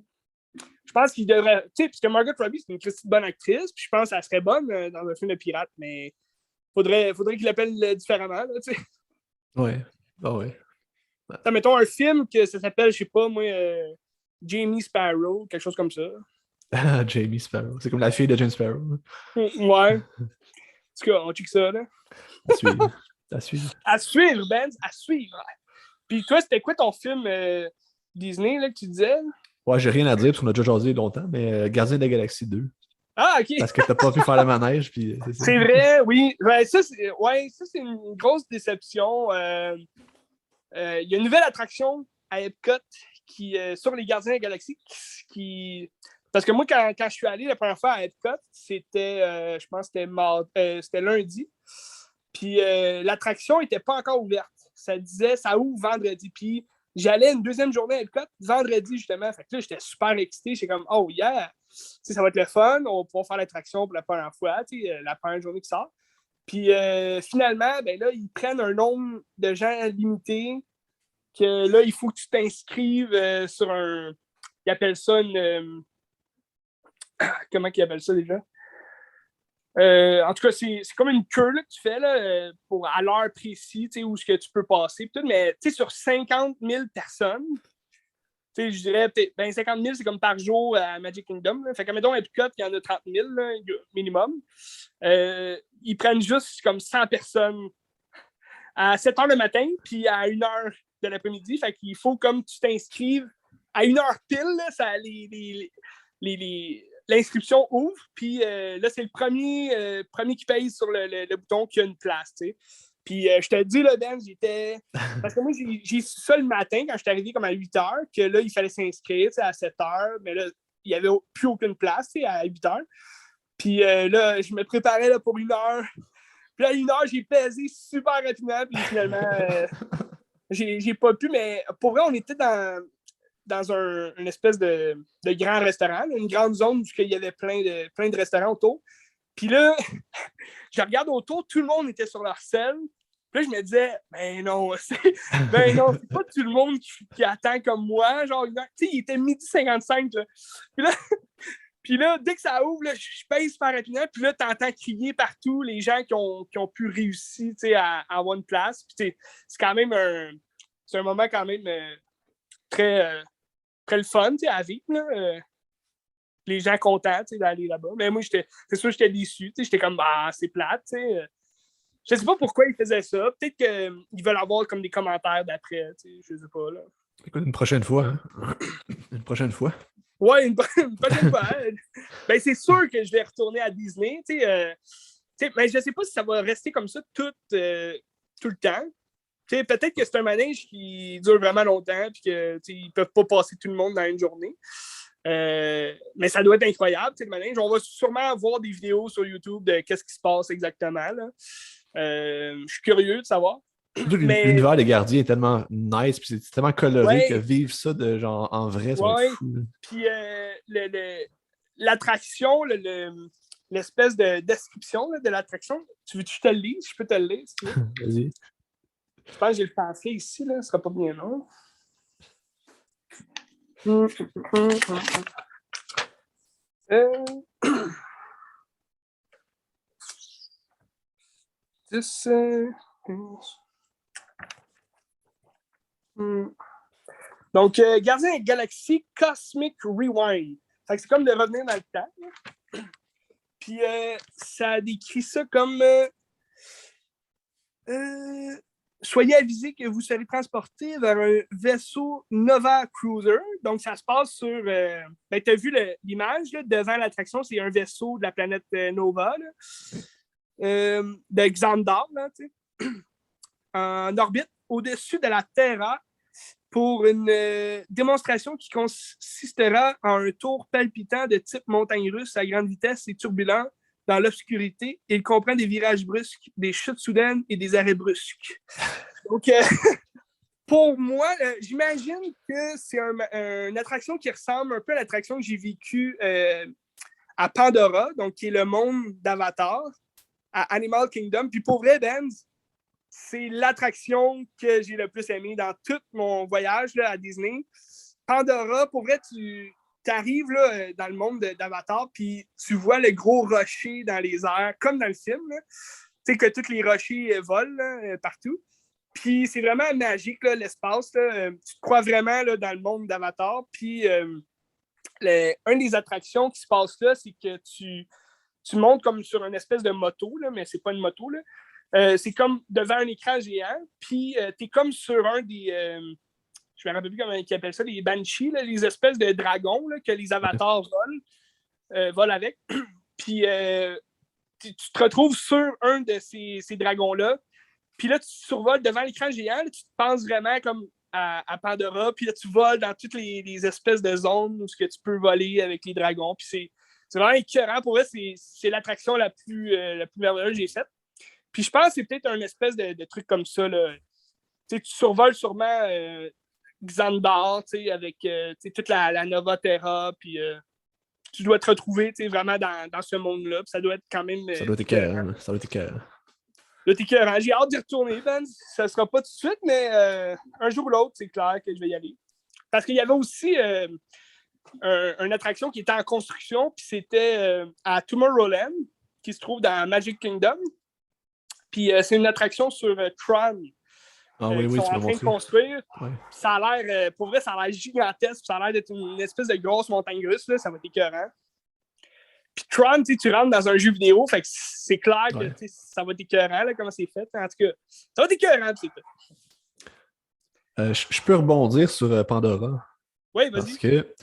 Je pense qu'il devrait. Parce que Margot Robbie, c'est une petite bonne actrice, puis je pense qu'elle serait bonne dans un film de pirate, mais faudrait qu'il l'appelle différemment. Là, ouais. Oh, ouais. Mettons un film que ça s'appelle, je sais pas, moi, Jamie Sparrow, quelque chose comme ça. Jamie Sparrow. C'est comme la fille de James Sparrow. Ouais. En tout cas, on check ça, là. À suivre. À suivre. À suivre, Ben. À suivre. Puis toi, c'était quoi ton film Disney, là, que tu disais? Ouais, j'ai rien à dire, parce qu'on a déjà jasé longtemps, mais Gardien de la Galaxie 2. Ah, OK. Parce que t'as pas pu faire le manège, puis c'est vrai, oui. Ben, ça, c'est une grosse déception. Il y a une nouvelle attraction à Epcot qui, sur les Gardiens de la Galaxie qui... Parce que moi, quand je suis allé la première fois à Epcot, c'était, je pense que c'était lundi. Puis l'attraction n'était pas encore ouverte. Ça disait, ça ouvre vendredi. Puis j'allais une deuxième journée à Epcot, vendredi justement. Fait que là, j'étais super excité. J'étais comme, oh yeah, ça va être le fun. On va pouvoir faire l'attraction pour la première fois, la première journée qui sort. Puis finalement, ben là, ils prennent un nombre de gens limité que là, il faut que tu t'inscrives sur un... Ils appellent ça une... Comment ils appellent ça déjà? En tout cas, c'est comme une queue là, que tu fais là, pour, à l'heure précise où ce que tu peux passer. Tout, mais sur 50 000 personnes, je dirais peut-être 50 000, c'est comme par jour à Magic Kingdom. Là. Fait que, mettons, à Epcot, il y en a 30 000 là, minimum. Ils prennent juste comme 100 personnes à 7 h le matin, puis à 1 h de l'après-midi. Fait qu'il faut comme tu t'inscrives à 1 h pile, là, ça, l'inscription ouvre, puis là, c'est le premier qui pèse sur le bouton qui a une place, tu sais. Puis je te dis, là, Ben, j'étais... Parce que moi, j'ai su ça le matin, quand je suis arrivé comme à 8 h, que là, il fallait s'inscrire à 7 h, mais là, il n'y avait plus aucune place, tu sais, à 8 h. Puis là, je me préparais là, pour 1 h. Puis à 1 h, j'ai pesé super rapidement, puis finalement, j'ai pas pu, mais pour vrai, on était dans une espèce de grand restaurant, une grande zone où il y avait plein de restaurants autour. Puis là, je regarde autour, tout le monde était sur leur selle. Puis là, je me disais, ben non, c'est pas tout le monde qui attend comme moi. Genre, tu sais, il était 12h55. Là. Puis là, dès que ça ouvre, là, je pèse super rapidement. Puis là, t'entends crier partout les gens qui ont pu réussir à avoir une place. Puis c'est quand même c'est un moment quand même très le fun à vivre. Là. Les gens contents d'aller là-bas. Mais moi, c'est sûr que j'étais déçu. J'étais comme, c'est plate. Je sais pas pourquoi ils faisaient ça. Peut-être qu'ils veulent avoir comme des commentaires d'après. Je sais pas. Là. Écoute, une prochaine fois. Hein? Une prochaine fois. Ouais, une prochaine fois. Ben, c'est sûr que je vais retourner à Disney. Mais je sais pas si ça va rester comme ça tout le temps. Peut-être que c'est un manège qui dure vraiment longtemps et qu'ils ne peuvent pas passer tout le monde dans une journée. Mais ça doit être incroyable, le manège. On va sûrement voir des vidéos sur YouTube de qu'est-ce qui se passe exactement. Je suis curieux de savoir. L'univers des gardiens est tellement nice, puis c'est tellement coloré ouais, que vivre ça de genre en vrai, ça va être fou. Puis l'attraction, l'espèce de description de l'attraction, tu veux que je te le lise? Je peux te le lire si tu veux. Vas-y. Je pense que j'ai le pamphlet ici, là. Ce sera pas bien long. Euh... 10, Donc, Gardien Galaxy Cosmic Rewind. Fait que c'est comme de revenir dans le temps. Là. Puis, ça décrit ça comme soyez avisés que vous serez transporté vers un vaisseau Nova Cruiser. Donc, ça se passe sur. Ben, tu as vu l'image là, devant l'attraction, c'est un vaisseau de la planète Nova, de Xandar, là, en orbite au-dessus de la Terra pour une démonstration qui consistera en un tour palpitant de type montagne russe à grande vitesse et turbulent dans l'obscurité. Il comprend des virages brusques, des chutes soudaines et des arrêts brusques. Donc, pour moi, j'imagine que c'est une attraction qui ressemble un peu à l'attraction que j'ai vécue à Pandora, donc qui est le monde d'Avatar, à Animal Kingdom. Puis pour vrai, Ben, c'est l'attraction que j'ai le plus aimée dans tout mon voyage là, à Disney. Pandora, pour vrai, tu arrives là, dans le monde d'Avatar, puis tu vois le gros rocher dans les airs, comme dans le film. Tu sais que tous les rochers volent là, partout. Puis c'est vraiment magique, là, l'espace. Là. Tu te crois vraiment là, dans le monde d'Avatar. Puis une des attractions qui se passe là, c'est que tu montes comme sur une espèce de moto, là, mais c'est pas une moto. Là. C'est comme devant un écran géant. Puis tu es comme sur un des... je me rappelle plus comment ils appellent ça, les Banshees, là, les espèces de dragons là, que les avatars volent avec. Puis tu te retrouves sur un de ces dragons-là. Puis là, tu survoles devant l'écran géant, là, tu te penses vraiment comme à Pandora, puis là, tu voles dans toutes les espèces de zones où tu peux voler avec les dragons. Puis c'est vraiment écœurant. Pour eux, c'est l'attraction la plus merveilleuse que j'ai faite. Puis je pense que c'est peut-être un espèce de truc comme ça. Là. Tu survoles sûrement Xandar, avec toute la Nova Terra, puis tu dois te retrouver vraiment dans ce monde-là. Puis ça doit être quand même. Ça doit être écœurant. Ça doit être écœurant. Là, t'es écœurant. J'ai hâte d'y retourner, Ben. Ça sera pas tout de suite, mais un jour ou l'autre, c'est clair que je vais y aller. Parce qu'il y avait aussi une attraction qui était en construction, puis c'était à Tomorrowland, qui se trouve dans Magic Kingdom. Puis c'est une attraction sur Tron. Ah oui, qu'ils sont en train de construire. Ouais. Ça a l'air, pour vrai, ça a l'air gigantesque. Ça a l'air d'être une espèce de grosse montagne russe. Là, ça va être écœurant. Puis Tron, tu rentres dans un jeu vidéo, fait que c'est clair que ça va être écœurant, là, comment c'est fait. En tout cas, ça va être écœurant, c'est fait. Je peux rebondir sur Pandora. Oui, vas-y. Parce que, tu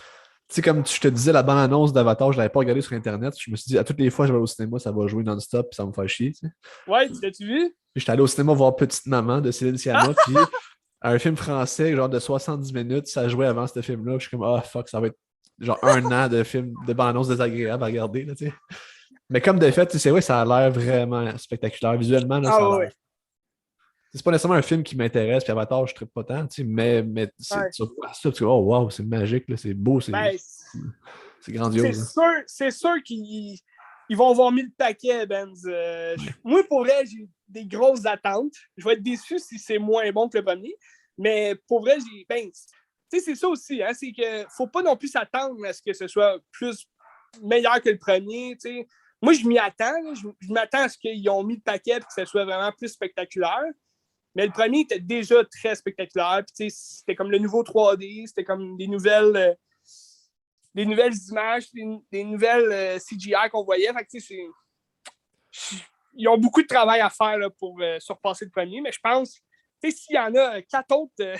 sais, comme je te disais, la bande-annonce d'Avatar, je ne l'avais pas regardée sur Internet. Je me suis dit, à toutes les fois que je vais au cinéma, ça va jouer non-stop, puis ça va me faire chier. Tu sais. Ouais, tu l'as-tu vu? Puis j'étais allé au cinéma voir Petite Maman de Céline Sciamma, puis un film français, genre de 70 minutes, ça jouait avant ce film-là. Je suis comme, ah, fuck, ça va être genre un an de film de bande-annonce désagréable à regarder. Là, mais comme de fait, c'est vrai, ça a l'air vraiment spectaculaire. Visuellement, là, ça a l'air. C'est pas nécessairement un film qui m'intéresse, puis Avatar, je ne trippe pas tant, mais tu vois ça, tu dis, oh wow, c'est magique, là, c'est beau, c'est grandiose. C'est sûr qu'ils vont avoir mis le paquet, Benz. Moi, pour vrai, j'ai des grosses attentes. Je vais être déçu si c'est moins bon que le premier, mais pour vrai, c'est ça aussi, hein, c'est qu'il ne faut pas non plus s'attendre à ce que ce soit plus meilleur que le premier. T'sais. Moi, je m'y attends. Là, je m'attends à ce qu'ils ont mis le paquet et que ce soit vraiment plus spectaculaire. Mais le premier était déjà très spectaculaire. Puis, c'était comme le nouveau 3D, c'était comme des nouvelles images, des nouvelles CGI qu'on voyait. Fait que, ils ont beaucoup de travail à faire là, pour surpasser le premier. Mais je pense, s'il y en a 4 autres suites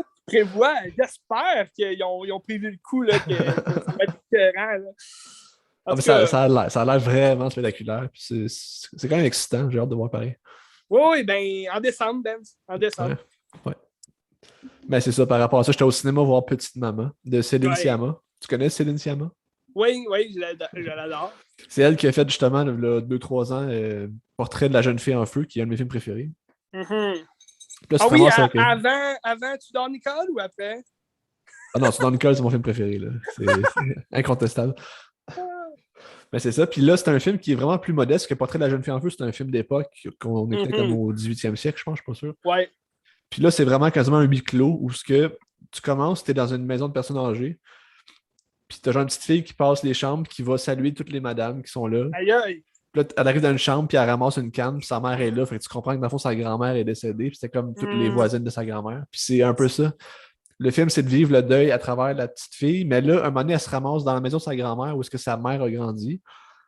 qui prévoient, j'espère qu'ils ont prévu le coup, là, que ça va être différent. Mais ça a l'air vraiment spectaculaire. C'est quand même excitant. J'ai hâte de voir pareil. Oui, ben en décembre, Ben. En décembre. Ouais. Mais c'est ça, par rapport à ça, j'étais au cinéma voir Petite Maman de Céline Sciamma. Tu connais Céline Sciamma? Oui, je l'adore. C'est elle qui a fait justement, il y a 2-3 ans, Portrait de la jeune fille en feu, qui est un de mes films préférés. Mm-hmm. Là, oui, avant Tudor Nicole ou après? Ah non, Tudor Nicole, c'est mon film préféré. C'est incontestable. Mais c'est ça. Puis là, c'est un film qui est vraiment plus modeste que Portrait de la jeune fille en feu. C'est un film d'époque, qu'on était comme Mhm. au 18e siècle, je pense, je suis pas sûr. Ouais. Puis là, c'est vraiment quasiment un huis clos où ce que tu commences, tu es dans une maison de personnes âgées. Puis t'as genre une petite fille qui passe les chambres, qui va saluer toutes les madames qui sont là. Aïe, aïe. Puis là, elle arrive dans une chambre, puis elle ramasse une canne, puis sa mère est là. Fait que tu comprends que dans le fond, sa grand-mère est décédée, puis c'est comme toutes les Hmm. voisines de sa grand-mère. Puis c'est un peu ça. Le film, c'est de vivre le deuil à travers la petite fille, mais là, un moment donné, elle se ramasse dans la maison de sa grand-mère où est-ce que sa mère a grandi.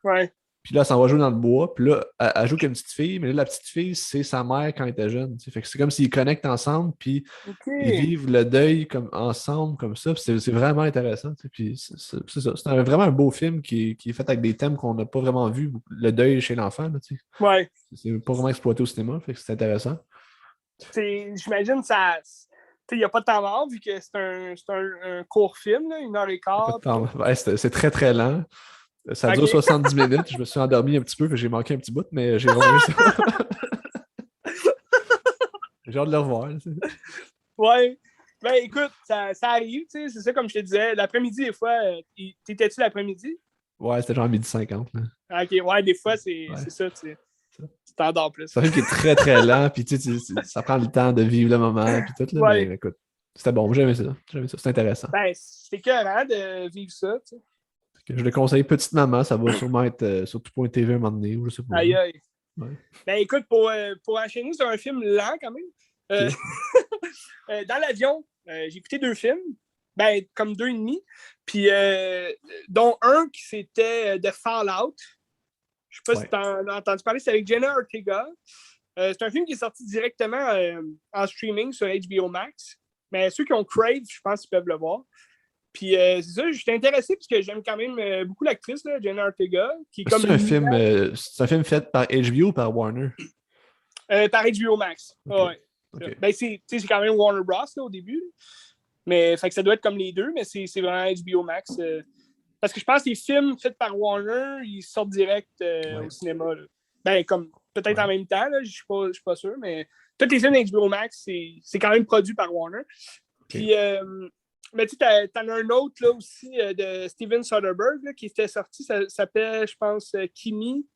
Ouais. Puis là, elle s'en va jouer dans le bois. Puis là, elle joue qu'une petite fille, mais là, la petite fille, c'est sa mère quand elle était jeune. Fait que c'est comme s'ils connectent ensemble, puis ils OK. vivent le deuil comme, ensemble, comme ça. Puis c'est vraiment intéressant. Puis c'est ça. C'est vraiment un beau film qui est fait avec des thèmes qu'on n'a pas vraiment vus. Le deuil chez l'enfant, là, tu sais. Ouais. C'est pas vraiment exploité au cinéma, fait que c'est intéressant. J'imagine ça. Il n'y a pas de temps mort vu que c'est un court film, là, 1 heure et quart. Pas de temps. Ouais, c'est très très lent. Ça dure OK. 70 minutes. Je me suis endormi un petit peu, j'ai manqué un petit bout, mais j'ai vraiment ça. J'ai hâte de le revoir. Ouais. Ben écoute, ça arrive, tu sais, c'est ça comme je te disais. L'après-midi, des fois, t'étais-tu l'après-midi? Ouais, c'était genre 12h50. Là. Ah, OK, ouais, des fois, c'est Ouais. ça, tu t'endors plus. C'est un film qui est très très lent, puis tu sais, ça prend le temps de vivre le moment, puis tout, là, mais Ouais. écoute, c'était bon, j'aimais ça. J'aimais ça, c'est intéressant. Ben, c'est écœurant de vivre ça, tu sais. Je le conseille, Petite Maman, ça va sûrement être sur tout.tv un moment donné, ou je sais pas. Aïe, Là. aïe. Ouais. Ben écoute, pour enchaîner sur un film lent quand même, euh, Ok. dans l'avion, j'ai écouté 2 films, ben comme 2 et demi, puis dont un qui c'était de Fallout. Je sais pas si Ouais. t'en as entendu parler, c'est avec Jenna Ortega. C'est un film qui est sorti directement en streaming sur HBO Max. Mais ceux qui ont Crave, je pense qu'ils peuvent le voir. Puis c'est ça, j'étais intéressé parce que j'aime quand même beaucoup l'actrice, là, Jenna Ortega, qui est comme C'est un une film, c'est un film fait par HBO ou par Warner? par HBO Max. Ok. Ouais. Ok. Ben, c'est quand même Warner Bros. Là, au début. Mais fait que ça doit être comme les deux, mais c'est vraiment HBO Max. Parce que je pense que les films faits par Warner, ils sortent direct au Ouais. cinéma. Là. Ben, comme peut-être en Ouais. même temps, je suis pas sûr, mais tous les films d'HBO Max, c'est quand même produit par Warner. Ok. Puis, mais tu sais, t'en as un autre là aussi de Steven Soderbergh là, qui était sorti, ça s'appelle, je pense, Kimi.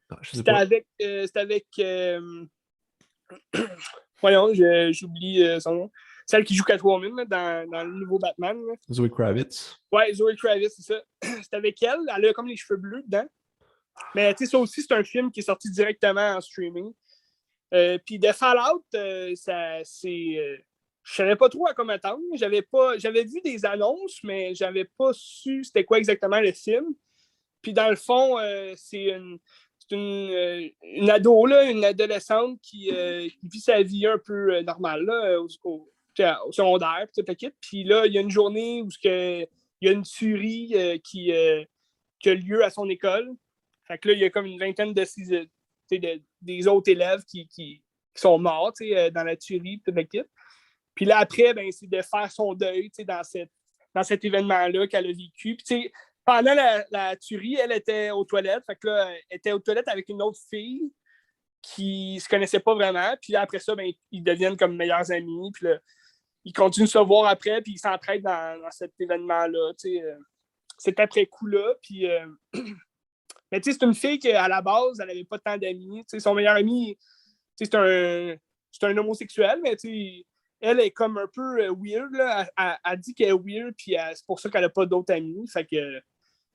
Ah, je sais C'était pas. avec, voyons, j'oublie son nom. Celle qui joue Catwoman là, dans le nouveau Batman. Là. Zoe Kravitz. Ouais, Zoe Kravitz, c'est ça. C'est avec elle. Elle a comme les cheveux bleus dedans. Mais tu sais, ça aussi, c'est un film qui est sorti directement en streaming. Puis de Fallout, ça, c'est. Je savais pas trop à quoi m'attendre. J'avais vu des annonces, mais j'avais pas su c'était quoi exactement le film. Puis dans le fond, c'est une ado, là, une adolescente qui vit sa vie un peu normale là, au secondaire, puis toute la kit. Puis là, il y a une journée où il y a une tuerie qui a lieu à son école. Fait que là, il y a comme une vingtaine des autres élèves qui sont morts dans la tuerie, toute la kit. Puis là, après, ben, c'est de faire son deuil dans cet événement-là qu'elle a vécu. Puis, pendant la tuerie, elle était aux toilettes. Fait que là, elle était aux toilettes avec une autre fille qui se connaissait pas vraiment. Puis là, après ça, ben, ils deviennent comme meilleurs amis. Puis là, ils continuent de se voir après, puis ils s'entraident dans cet événement-là. Cet après-coup-là. Puis, mais tu sais, c'est une fille qu'à la base, elle n'avait pas tant d'amis. Son meilleur ami, c'est un homosexuel, mais elle est comme un peu weird. Là. Elle dit qu'elle est weird, puis c'est pour ça qu'elle n'a pas d'autres amis. Fait que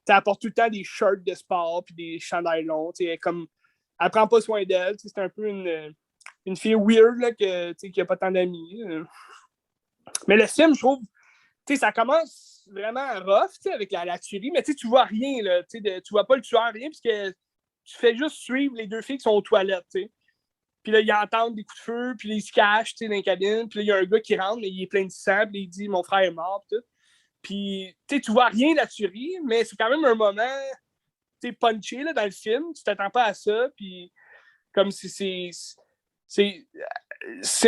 elle porte tout le temps des shirts de sport, puis des chandails longs. Elle prend pas soin d'elle. C'est un peu une fille weird là, qui n'a pas tant d'amis. Mais le film, je trouve, ça commence vraiment rough avec la tuerie, mais tu vois rien. Là, tu vois pas le tueur, rien, puisque tu fais juste suivre les 2 filles qui sont aux toilettes. T'sais. Puis là, ils entendent des coups de feu, puis là, ils se cachent dans la cabine. Puis là, il y a un gars qui rentre, mais il est plein de sang, puis il dit mon frère est mort. Tout. Puis tu vois rien de la tuerie, mais c'est quand même un moment punché là, dans le film. Tu t'attends pas à ça. Puis comme si c'est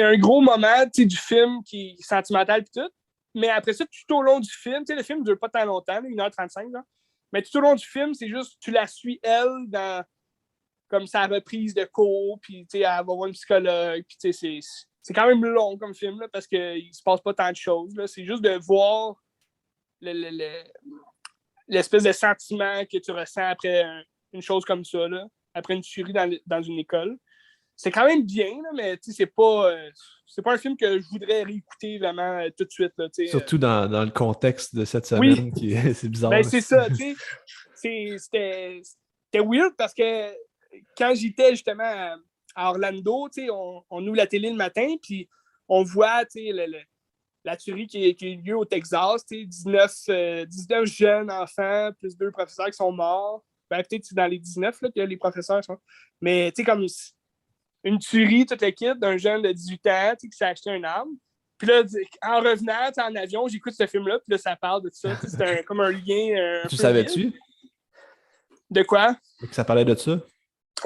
un gros moment du film qui est sentimental et tout. Mais après ça, tout au long du film, le film ne dure pas tant longtemps, 1h35, là, mais tout au long du film, c'est juste tu la suis, elle, dans comme sa reprise de cours, puis elle va voir une psychologue, puis c'est quand même long comme film, là, parce qu'il ne se passe pas tant de choses. Là. C'est juste de voir le, l'espèce de sentiment que tu ressens après une chose comme ça, là, après une tuerie dans une école. C'est quand même bien, là, mais c'est pas un film que je voudrais réécouter vraiment tout de suite. Là, Surtout dans le contexte de cette Oui, semaine, c'est bizarre. ben c'est ça, tu sais. C'était weird parce que quand j'étais justement à Orlando, on ouvre la télé le matin, puis on voit la tuerie qui a eu lieu au Texas, 19 jeunes enfants, plus 2 professeurs qui sont morts. Ben, peut-être c'est dans les 19 là, que les professeurs sont. Mais comme une tuerie, toute l'équipe d'un jeune de 18 ans qui s'est acheté une arme. Puis là, en revenant en avion, j'écoute ce film-là, puis là, ça parle de ça. C'est comme un lien un Tu peu weird. savais-tu De quoi? que ça parlait de ça?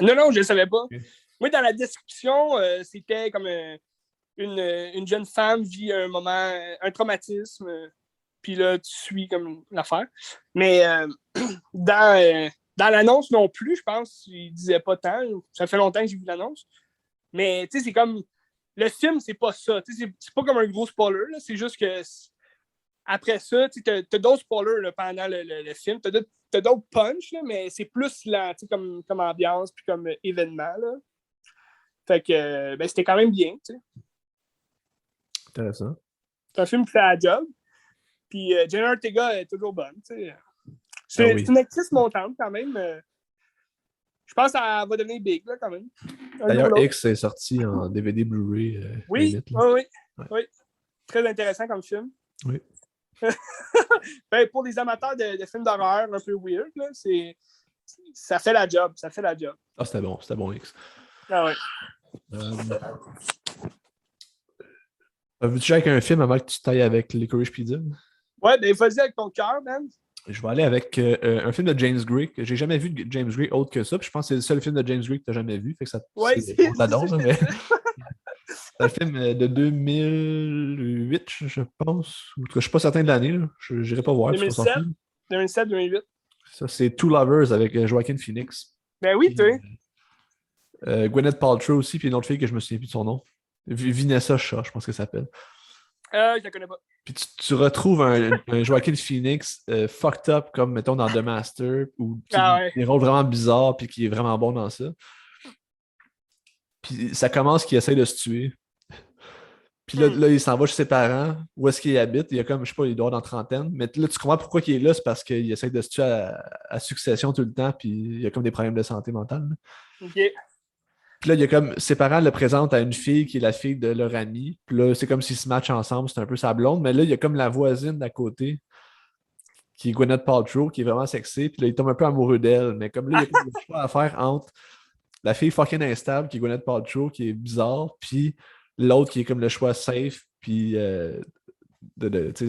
Non, je ne savais pas. Okay. Moi, dans la description, c'était comme une jeune femme vit un traumatisme, puis là, tu suis comme l'affaire. Mais dans l'annonce non plus, je pense, il disait pas tant. Ça fait longtemps que j'ai vu l'annonce. Mais tu sais, c'est comme. Le film, c'est pas ça. C'est pas comme un gros spoiler. Là. C'est juste que après ça, t'as d'autres spoilers là, pendant le film. T'as d'autres punchs, là, mais c'est plus là, comme ambiance puis comme événement. Là. Fait que ben, c'était quand même bien. T'sais. Intéressant. C'est un film qui fait la job. Puis Jenna Ortega est toujours bonne. T'sais. Ah oui. C'est une actrice montante quand même. Je pense qu'elle va devenir big là, quand même. D'ailleurs, X est sorti en DVD Blu-ray. Oui. Ouais. Oui. Très intéressant comme film. Oui. Ben, pour les amateurs de films d'horreur un peu weird, là, ça fait la job. Ça fait la job. Ah, c'était bon, X. Ah ouais. Veux-tu jouer avec un film avant que tu tailles avec Licorice Pizza? Ouais, ben vas-y avec ton cœur, man. Je vais aller avec un film de James Gray, que j'ai jamais vu de James Gray autre que ça. Puis je pense que c'est le seul film de James Gray que tu n'as jamais vu. Fait que ça, Ouais, on l'adore, mais c'est un film de 2008, je pense. Ou, en tout cas, je ne suis pas certain de l'année. Je n'irai pas voir. 2007, 2007-2008. Ça, c'est Two Lovers avec Joaquin Phoenix. Ben oui, tu sais. Gwyneth Paltrow aussi, puis une autre fille que je me souviens plus de son nom. Vanessa Shaw, je pense que ça s'appelle. Je la connais pas. Puis tu retrouves un Joaquin Phoenix fucked up comme, mettons, dans The Master, ou des rôles vraiment bizarres, puis qui est vraiment bon dans ça. Puis ça commence qu'il essaie de se tuer. Puis là, il s'en va chez ses parents. Où est-ce qu'il habite? Il y a comme, je sais pas, il doit être dans trentaine. Mais là, tu comprends pourquoi il est là. C'est parce qu'il essaie de se tuer à succession tout le temps. Puis il y a comme des problèmes de santé mentale. Là. OK. Puis là, il y a comme, ses parents le présentent à une fille qui est la fille de leur ami. Puis là, c'est comme s'ils se matchent ensemble. C'est un peu sa blonde. Mais là, il y a comme la voisine d'à côté qui est Gwyneth Paltrow, qui est vraiment sexy. Puis là, il tombe un peu amoureux d'elle. Mais comme là, il y a comme le choix à faire entre la fille fucking instable, qui est Gwyneth Paltrow, qui est bizarre, puis l'autre qui est comme le choix safe, puis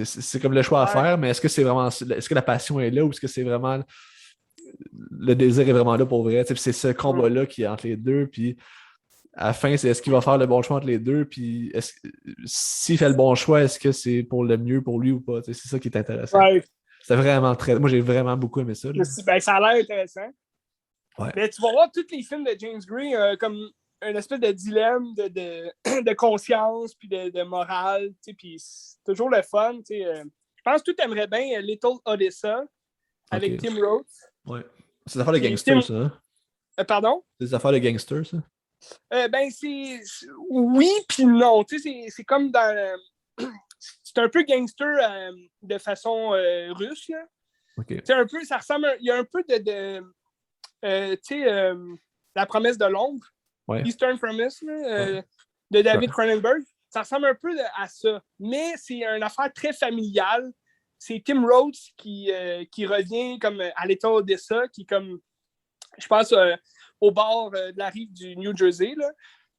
c'est comme le choix à faire, mais est-ce que c'est vraiment, est-ce que la passion est là ou est-ce que c'est vraiment, le désir est vraiment là pour vrai? T'sais, c'est ce combat-là qui est entre les deux, puis à la fin, c'est est-ce qu'il va faire le bon choix entre les deux, puis s'il fait le bon choix, est-ce que c'est pour le mieux pour lui ou pas? C'est ça qui est intéressant. Ouais. C'est vraiment très... Moi, j'ai vraiment beaucoup aimé ça. Ben, ça a l'air intéressant. Ouais. Mais tu vas voir tous les films de James Gray comme une espèce de dilemme de conscience puis de morale, puis c'est toujours le fun. Je pense que tu aimerais bien Little Odessa avec Tim Roth. Ouais. C'est des affaires de gangsters, ça. Hein? Pardon? C'est des affaires de gangsters, ça? Ben, oui puis non. C'est comme dans... c'est un peu gangster de façon russe. Là. Okay. Un peu, ça ressemble... Il y a un peu La promesse de l'ombre, ouais. Eastern Promise, là, de David Cronenberg. Ça ressemble un peu à ça. Mais c'est une affaire très familiale. C'est Tim Roth qui revient comme à l'État d'Odessa, qui est comme, je pense, au bord de la rive du New Jersey. Là.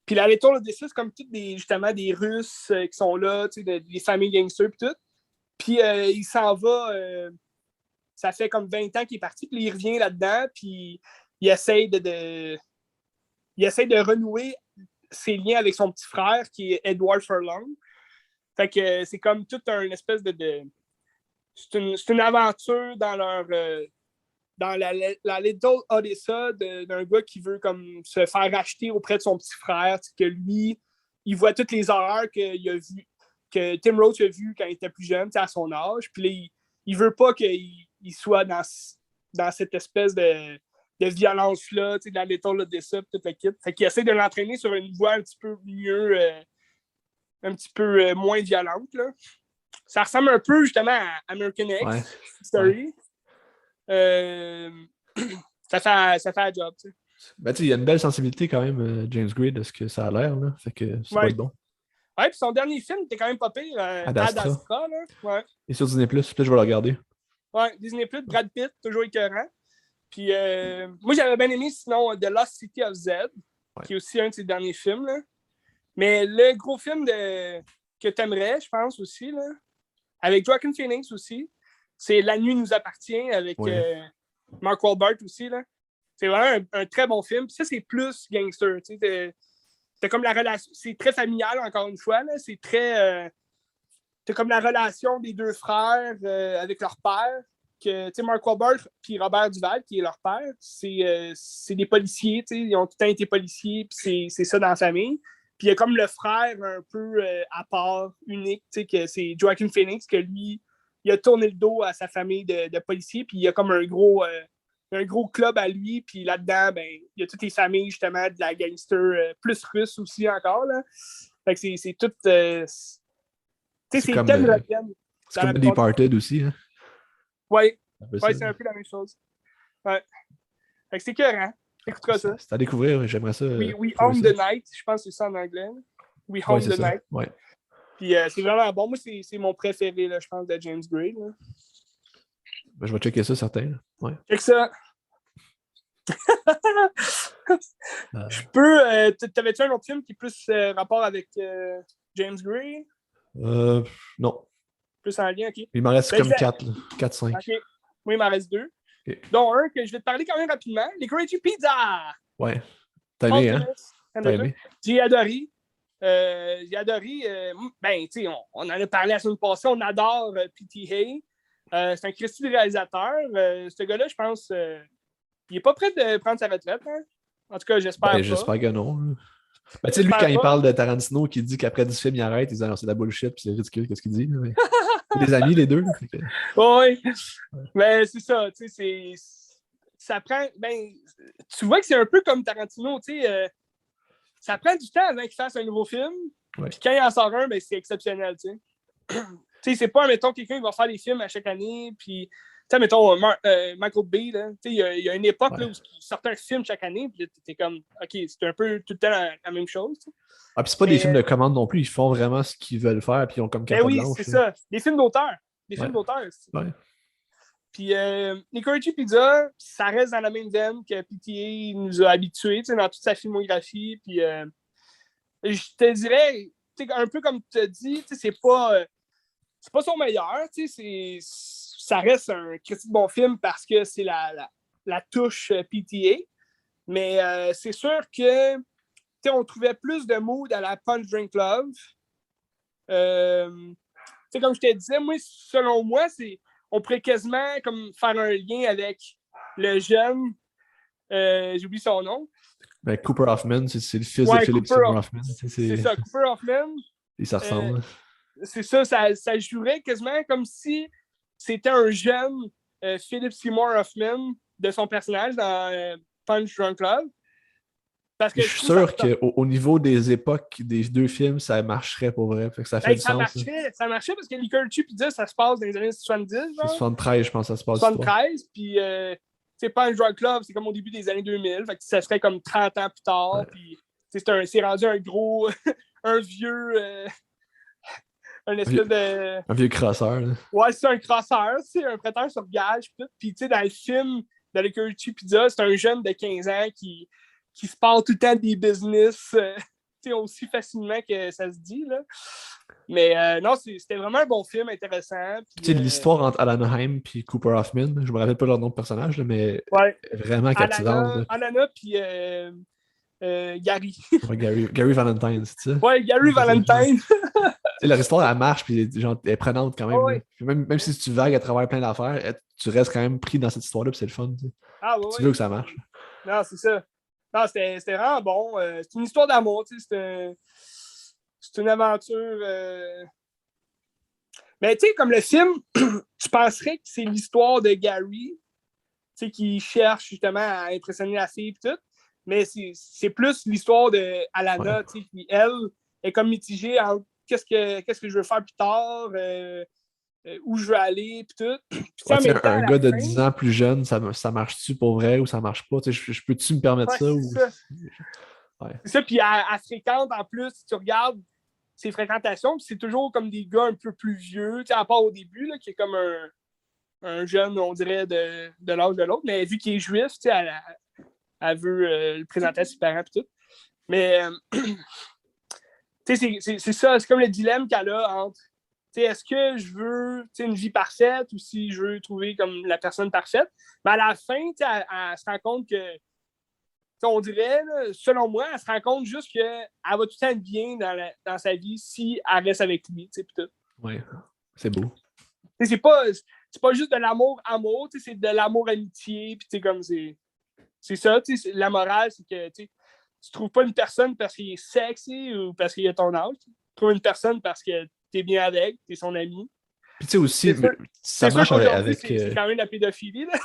Puis l'État d'Odessa, c'est comme justement des Russes qui sont là, des familles gangsters et tout. Puis il s'en va... ça fait comme 20 ans qu'il est parti, puis il revient là-dedans, puis il essaie de renouer ses liens avec son petit frère, qui est Edward Furlong. Fait que c'est comme toute une espèce de c'est une aventure dans leur dans la Little Odessa d'un gars qui veut comme se faire racheter auprès de son petit frère, que lui, il voit toutes les horreurs qu'il a vu, que Tim Roth a vu quand il était plus jeune, à son âge, puis là, il veut pas qu'il il soit dans cette espèce de violence-là, tu sais, dans l'état de ça, toute la kit. Fait qu'il essaie de l'entraîner sur une voie un petit peu mieux, un petit peu moins violente, là. Ça ressemble un peu, justement, à American X Story. Ça fait un job, tu sais. Ben, il y a une belle sensibilité quand même, James Gray, de ce que ça a l'air, là. Fait que ça va être bon. Ouais, puis son dernier film était quand même pas pire, Ad Astra, là. Ouais. Et sur Disney+, peut-être je vais le regarder. Ouais, Disney+, Brad Pitt, toujours écœurant. Puis moi, j'avais bien aimé, sinon, The Lost City of Z, qui est aussi un de ses derniers films, là. Mais le gros film que t'aimerais, je pense aussi, là, avec Joaquin Phoenix aussi, c'est La nuit nous appartient, avec Mark Wahlberg aussi, là. C'est vraiment un très bon film. Puis ça, c'est plus gangster, tu sais. T'as comme la relation... C'est très familial, encore une fois, là. C'est très... t'as comme la relation des deux frères avec leur père. Que, tu sais, Mark Wahlberg puis Robert Duvall, qui est leur père, c'est des policiers, tu sais. Ils ont tout le temps été policiers, puis c'est ça dans la famille. Puis il y a comme le frère un peu à part, unique, tu sais, que c'est Joaquin Phoenix, que lui, il a tourné le dos à sa famille de policiers, puis il y a comme un gros club à lui, puis là-dedans, ben, il y a toutes les familles, justement, de la gangster, plus russe aussi encore, là. Fait que c'est tout... tu sais, c'est comme, thème reviennent. C'est comme Departed aussi, hein? Ouais, c'est un peu la même chose. Ouais. Fait que c'est écœurant. Écoutera ça. C'est à découvrir, j'aimerais ça. We Own the Night, je pense que c'est ça en anglais. We Own the Night. Ouais. Puis c'est vraiment bon. Moi, c'est mon préféré, là, je pense, de James Gray. Là. Ben, je vais checker ça, certain. Ouais. Check ça. Je peux. T'avais-tu un autre film qui est plus rapport avec James Gray? Non. Plus en lien, ok. Il m'en reste comme 4-5. Ok. Moi, il m'en reste 2. Okay. Dont un que je vais te parler quand même rapidement. Les Crazy Pizza! Ouais. T'as aimé, hein? T'as aimé? J'ai adoré. Ben, tu sais, on en a parlé la semaine passée. On adore PTA. C'est un Christy de réalisateur. Ce gars-là, je pense, il n'est pas prêt de prendre sa retraite. Hein? En tout cas, j'espère pas. J'espère que non. Ben, tu sais, lui, quand il parle de Tarantino, qui dit qu'après 10 films, il arrête, il dit c'est de la bullshit, puis c'est ridicule, qu'est-ce qu'il dit. Mais... les amis, les deux. Oui, mais c'est ça, tu sais, ça prend, ben, tu vois que c'est un peu comme Tarantino, tu sais, ça prend du temps avant qu'il fasse un nouveau film, puis quand il en sort un, ben, c'est exceptionnel, tu sais. Tu sais, c'est pas, mettons, quelqu'un qui va faire des films à chaque année, puis, tu sais, mettons, Michael Bay, là, tu sais, il y a une époque là, où il sortait un film chaque année, puis t'es comme, OK, c'est un peu tout le temps la même chose, tu sais. Ah, puis c'est pas des films de commande non plus, ils font vraiment ce qu'ils veulent faire, puis ils ont comme carte blanche. Oui, c'est ça. Des films d'auteur. Des films d'auteur. Ouais. Puis Licorice Pizza, ça reste dans la même veine que PTA nous a habitués dans toute sa filmographie. Puis je te dirais, un peu comme tu as dit, c'est pas son meilleur. Ça reste un critique de bon film parce que c'est la touche PTA. Mais c'est sûr que on trouvait plus de mood à la Punch Drink Love. Comme je te disais, moi, selon moi, on pourrait quasiment comme faire un lien avec le jeune, j'oublie son nom. Ben, Cooper Hoffman, c'est le fils de Philip Seymour Hoffman. C'est ça, Cooper Hoffman. Et ça ressemble. C'est ça jouerait quasiment comme si c'était un jeune Philip Seymour Hoffman de son personnage dans Punch Drunk Love. Parce que je suis sûr qu'au niveau des époques des deux films, ça marcherait pour vrai. Fait que ça fait du sens. Ça marchait parce que Licorice Pizza, ça se passe dans les années 70. C'est 73, je pense, ça se passe. 73, puis c'est pas un drug club, c'est comme au début des années 2000. Fait que ça serait comme 30 ans plus tard. Ouais. Puis c'est rendu un gros, un vieux, un espèce de... Un vieux crosseur. Là. Ouais, c'est un crosseur, c'est un prêteur sur gage. Puis tu sais, dans le film de Licorice Pizza, c'est un jeune de 15 ans qui se parle tout le temps des business aussi facilement que ça se dit. Là. Mais non, c'était vraiment un bon film, intéressant. Puis, l'histoire entre Alana Haim et Cooper Hoffman, je me rappelle pas leur nom de personnage, là, mais vraiment captivante. Alana puis Gary. Gary Valentine, c'est ça? Ouais, Gary Valentine. Leur histoire, elle marche, puis genre, elle est prenante quand même. Ouais. Même si tu vagues à travers plein d'affaires, tu restes quand même pris dans cette histoire-là, puis c'est le fun. Tu veux que ça marche. Non, c'est ça. Non, c'était vraiment bon. C'est une histoire d'amour, c'est une aventure. Mais tu sais, comme le film, tu penserais que c'est l'histoire de Gary, tu sais, qui cherche justement à impressionner la fille et tout. Mais c'est plus l'histoire d'Alana, Ouais. tu sais, qui, elle, est comme mitigée entre qu'est-ce que je veux faire plus tard, où je veux aller, puis tout. Puis Ouais, en tu sais, même temps, un à la gars de fin, 10 ans plus jeune, ça marche-tu pour vrai ou ça marche pas? Tu sais, je peux-tu me permettre ouais, ça? c'est Ou... ça. Ouais. C'est ça, puis elle fréquente en plus, si tu regardes ses fréquentations, puis c'est toujours comme des gars un peu plus vieux, tu sais, à part au début, là, qui est comme un jeune, on dirait, de l'âge de l'autre, mais vu qu'il est juif, tu sais, elle veut le présenter à ses parents et tout. Mais tu sais, c'est ça, c'est comme le dilemme qu'elle a entre est-ce que je veux une vie parfaite ou si je veux trouver comme la personne parfaite. Mais à la fin, elle se rend compte que on dirait, là, selon moi, elle se rend compte juste qu'elle va tout le temps être bien dans sa vie si elle reste avec lui. Tout. Ouais. C'est beau. C'est pas juste de l'amour, c'est de l'amour-amitié. Comme c'est ça, la morale, c'est que tu trouves pas une personne parce qu'il est sexy ou parce qu'il a ton âge. Tu trouves une personne parce que t'es bien avec, t'es son ami. Puis tu sais aussi, ça C'est sûr marche qu'aujourd'hui, avec. c'est quand même la pédophilie. Là.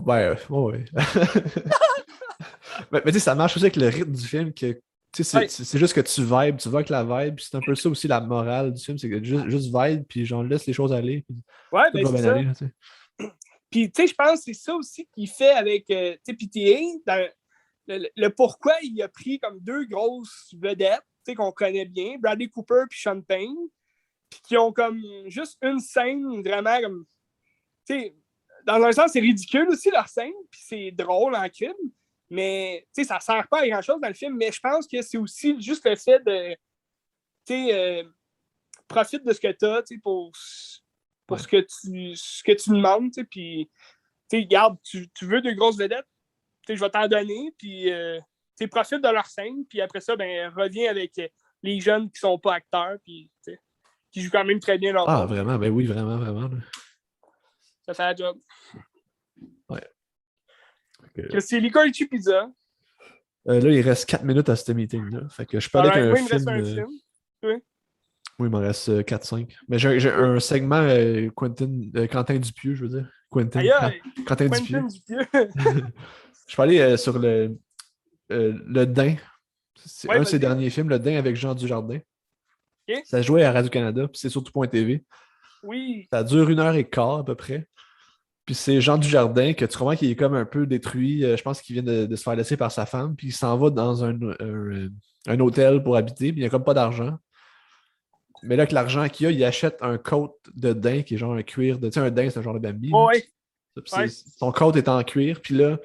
Ouais, ouais. Mais tu sais, ça marche aussi avec le rythme du film que. Tu sais, Ouais. c'est juste que tu vibes, tu vas avec la vibe, puis c'est un peu ça aussi la morale du film, c'est que juste vibe, puis genre laisse les choses aller, puis Ouais, tout ben va c'est bien ça. aller, tu sais. Puis, tu sais, je pense que c'est ça aussi qu'il fait avec PTA, dans le pourquoi il a pris comme deux grosses vedettes, tu sais, qu'on connaît bien, Bradley Cooper puis Sean Payne, puis qui ont comme juste une scène vraiment comme, tu sais, dans un sens, c'est ridicule aussi leur scène, puis c'est drôle en crime, mais, tu sais, ça sert pas à grand-chose dans le film, mais je pense que c'est aussi juste le fait de, tu sais, profite de ce que tu as, tu sais, pour Ouais. ce que tu demandes, tu sais, puis tu sais, regarde, tu veux de grosses vedettes, je vais t'en donner, puis profite de leur scène, puis après ça, ben, reviens avec les jeunes qui sont pas acteurs, puis qui jouent quand même très bien leur Ah, rôle. vraiment, ben oui, vraiment, vraiment. Là. Ça fait la job. Ouais. Que c'est Licorice Pizza. Là, il reste 4 minutes à ce meeting-là. Fait que je peux aller avec Alright, un moi, il me reste film. un film. Oui. Oui, il m'en reste 4-5. Mais j'ai Oui. un segment Quentin Dupieux, je veux dire. Aïe, aïe. Quentin Quentin Dupieux. Dupieux. Je peux aller sur le Dain. C'est Ouais, un de ses vas-y. derniers films, Le Dain avec Jean Dujardin. OK. Ça jouait à Radio-Canada, puis c'est sur tout.tv. Oui. Ça dure 1 heure et quart à peu près. Puis c'est Jean Dujardin que tu comprends qu'il est comme un peu détruit. Je pense qu'il vient de se faire laisser par sa femme. Puis il s'en va dans un hôtel pour habiter. Puis il n'y a comme pas d'argent. Mais là, avec l'argent qu'il a, il achète un coat de daim qui est genre un cuir de. Tu sais, un daim, c'est un genre de Bambi. Là. Oh, ouais. Puis Ouais. son coat est en cuir. Puis là,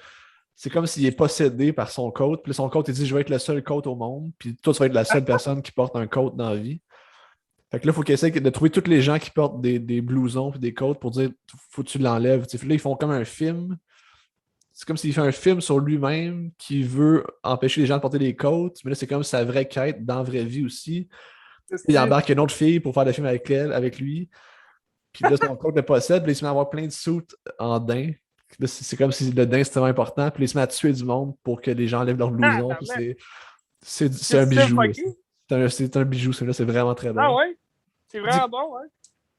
c'est comme s'il est possédé par son coat. Puis là, son coat, il dit: Je vais être le seul coat au monde. Puis toi, tu vas être la seule personne qui porte un coat dans la vie. Fait que là, il faut qu'il essaie de trouver tous les gens qui portent des blousons et des coats pour dire: Faut que tu l'enlèves. Là, ils font comme un film. C'est comme s'il fait un film sur lui-même qui veut empêcher les gens de porter des coats. Mais là, c'est comme sa vraie quête dans la vraie vie aussi. Il embarque une autre fille pour faire le film avec elle, avec lui. Puis là, son coach le possède. Puis il se met à avoir plein de soutes en daim. C'est comme si le daim c'était vraiment important. Puis il se met à tuer du monde pour que les gens enlèvent leur Ah, blouson. Puis tabarnak. c'est un Qu'est-ce que c'est bijou. Là. fucké? C'est un bijou, celui-là. C'est vraiment très Ah drôle. ouais? C'est vraiment bon, ouais.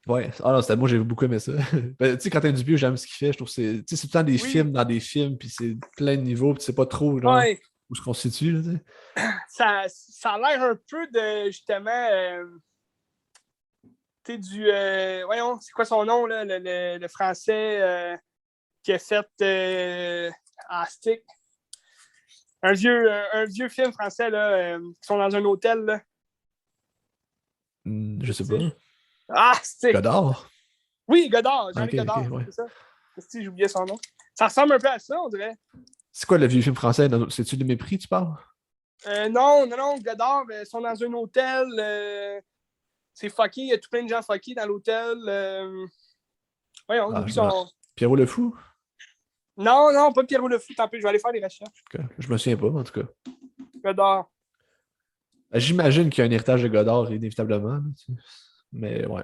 Ouais, ah non, moi j'ai beaucoup aimé ça. Ben, tu sais, Quentin Dupieux, j'aime ce qu'il fait. Je trouve que c'est tout le temps des Oui. films dans des films, puis c'est plein de niveaux, puis c'est pas trop genre Ouais. où se constitue. Là, tu sais. Ça a l'air un peu de justement voyons, c'est quoi son nom, là, le français qui a fait Stick. Un vieux film français là, qui sont dans un hôtel. Là. Je sais pas. Stick. Godard? Oui, Godard, Ah, Jean-Luc ok, Godard, ouais. c'est ça. Si j'oubliais son nom. Ça ressemble un peu à ça, on dirait. C'est quoi le vieux film français? C'est-tu Le Mépris, tu parles? Non, Godard, ils sont dans un hôtel. C'est fucké, il y a tout plein de gens fuckés dans l'hôtel. Voyons, j'oublie son. Pierrot le Fou? Non, pas Pierrot le Fou, tant pis, je vais aller faire des recherches. Okay. Je me souviens pas, en tout cas. Godard. J'imagine qu'il y a un héritage de Godard, inévitablement. Là, tu sais. Mais ouais.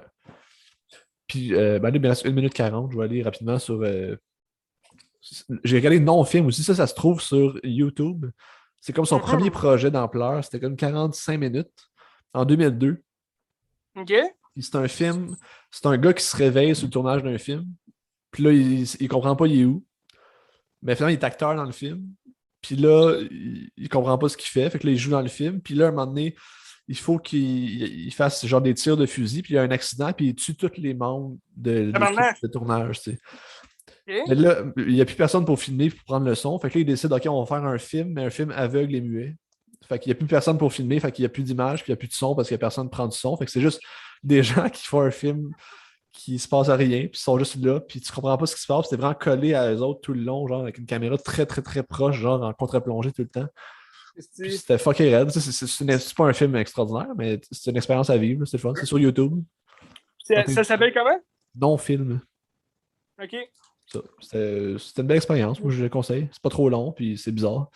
Puis, ben là, il me reste 1 minute 40. Je vais aller rapidement sur. J'ai regardé non-film aussi. Ça se trouve sur YouTube. C'est comme son premier projet d'ampleur. C'était comme 45 minutes en 2002. OK. Puis c'est un film, c'est un gars qui se réveille sur le tournage d'un film. Puis là, il comprend pas il est où. Mais finalement, il est acteur dans le film. Puis là, il comprend pas ce qu'il fait. Fait que là, il joue dans le film. Puis là, à un moment donné, il faut qu'il fasse genre des tirs de fusil. Puis il y a un accident. Puis il tue tous les membres de l'équipe Tabarnak. de tournage. Tu sais. Mais OK. là, il n'y a plus personne pour filmer, pour prendre le son. Fait que là, il décide, OK, on va faire un film, mais un film aveugle et muet. Fait qu'il n'y a plus personne pour filmer. Fait qu'il n'y a plus d'image, puis il n'y a plus de son parce qu'il n'y a personne pour prendre du son. Fait que c'est juste des gens qui font un film qui se passe à rien, puis ils sont juste là, puis tu comprends pas ce qui se passe. C'était vraiment collé à eux autres tout le long, genre avec une caméra très, très, très proche, genre en contre-plongée tout le temps. Puis C'est c'était fucking raide. C'est pas un film extraordinaire, mais c'est une expérience à vivre, c'est le fun. C'est sur YouTube. ça s'appelle comment? Non-film. OK. Ça. C'était une belle expérience, moi je le conseille. C'est pas trop long, puis c'est bizarre.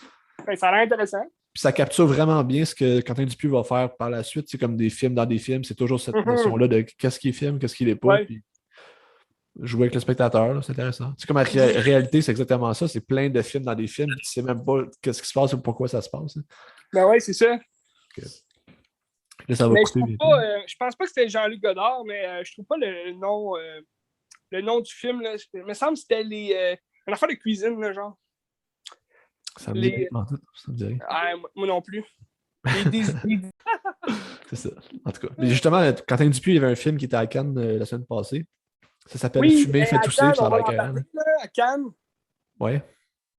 Ben, ça a l'air intéressant. Puis ça capture vraiment bien ce que Quentin Dupieux va faire par la suite. C'est comme des films dans des films, c'est toujours cette notion-là de qu'est-ce qui est film, qu'est-ce qui l'est pas. Ouais. Puis jouer avec le spectateur, là, c'est intéressant. C'est comme la réalité, c'est exactement ça. C'est plein de films dans des films, puis tu sais même pas qu'est-ce qui se passe ou pourquoi ça se passe. Hein. Ben ouais, c'est ça. Là, ça va Mais couper bientôt. je pense pas que c'était Jean-Luc Godard, mais je trouve pas le nom du film. Là. Il me semble que c'était une affaire de cuisine, là, genre. Ça me dit rien, ça me dit rien. Ah, moi non plus. C'est ça. En tout cas. Mais justement, Quentin Dupieux, il y avait un film qui était à Cannes la semaine passée. Ça s'appelle Oui, Fumer, fait à tousser, Cannes, puis ça on a va l'air en carré. parler, là, à Cannes. Ouais.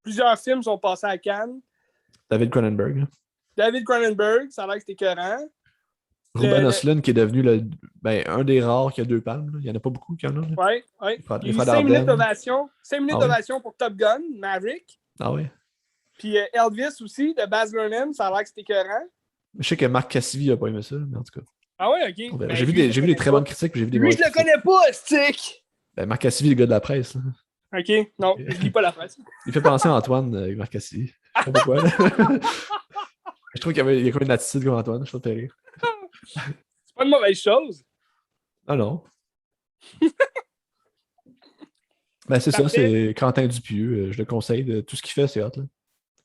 Plusieurs films sont passés à Cannes. David Cronenberg. Hein. David Cronenberg, ça a l'air que c'était écœurant. Ruben Östlund, qui est devenu un des rares qui a 2 palmes. Là. Il n'y en a pas beaucoup qui en ont. Là. Oui, oui. Les frères 5 minutes Dardenne. d'ovation. 5 minutes Ah ouais? d'ovation pour Top Gun, Maverick. Ah ouais? Puis Elvis aussi, de Baz Luhrmann, ça a l'air que c'était écœurant. Je sais que Marc Cassivi n'a pas aimé ça, mais en tout cas. Ah ouais, ok. Ben, j'ai vu des très bonnes critiques, puis j'ai vu des lui, mauvaises je le critiques. connais pas, stick! Ben, Marc Cassivi, le gars de la presse. Là. Ok, non, je lis pas la presse. Il fait penser à Antoine, Marc Cassivi. Je sais pas pourquoi. Là. Je trouve qu'il y a comme une attitude comme Antoine, je trouve ça fait rire. C'est pas une mauvaise chose. Ah non. Ben, c'est ça, Parfait. c'est Quentin Dupieux. Je le conseille. Tout ce qu'il fait, c'est hot. Là.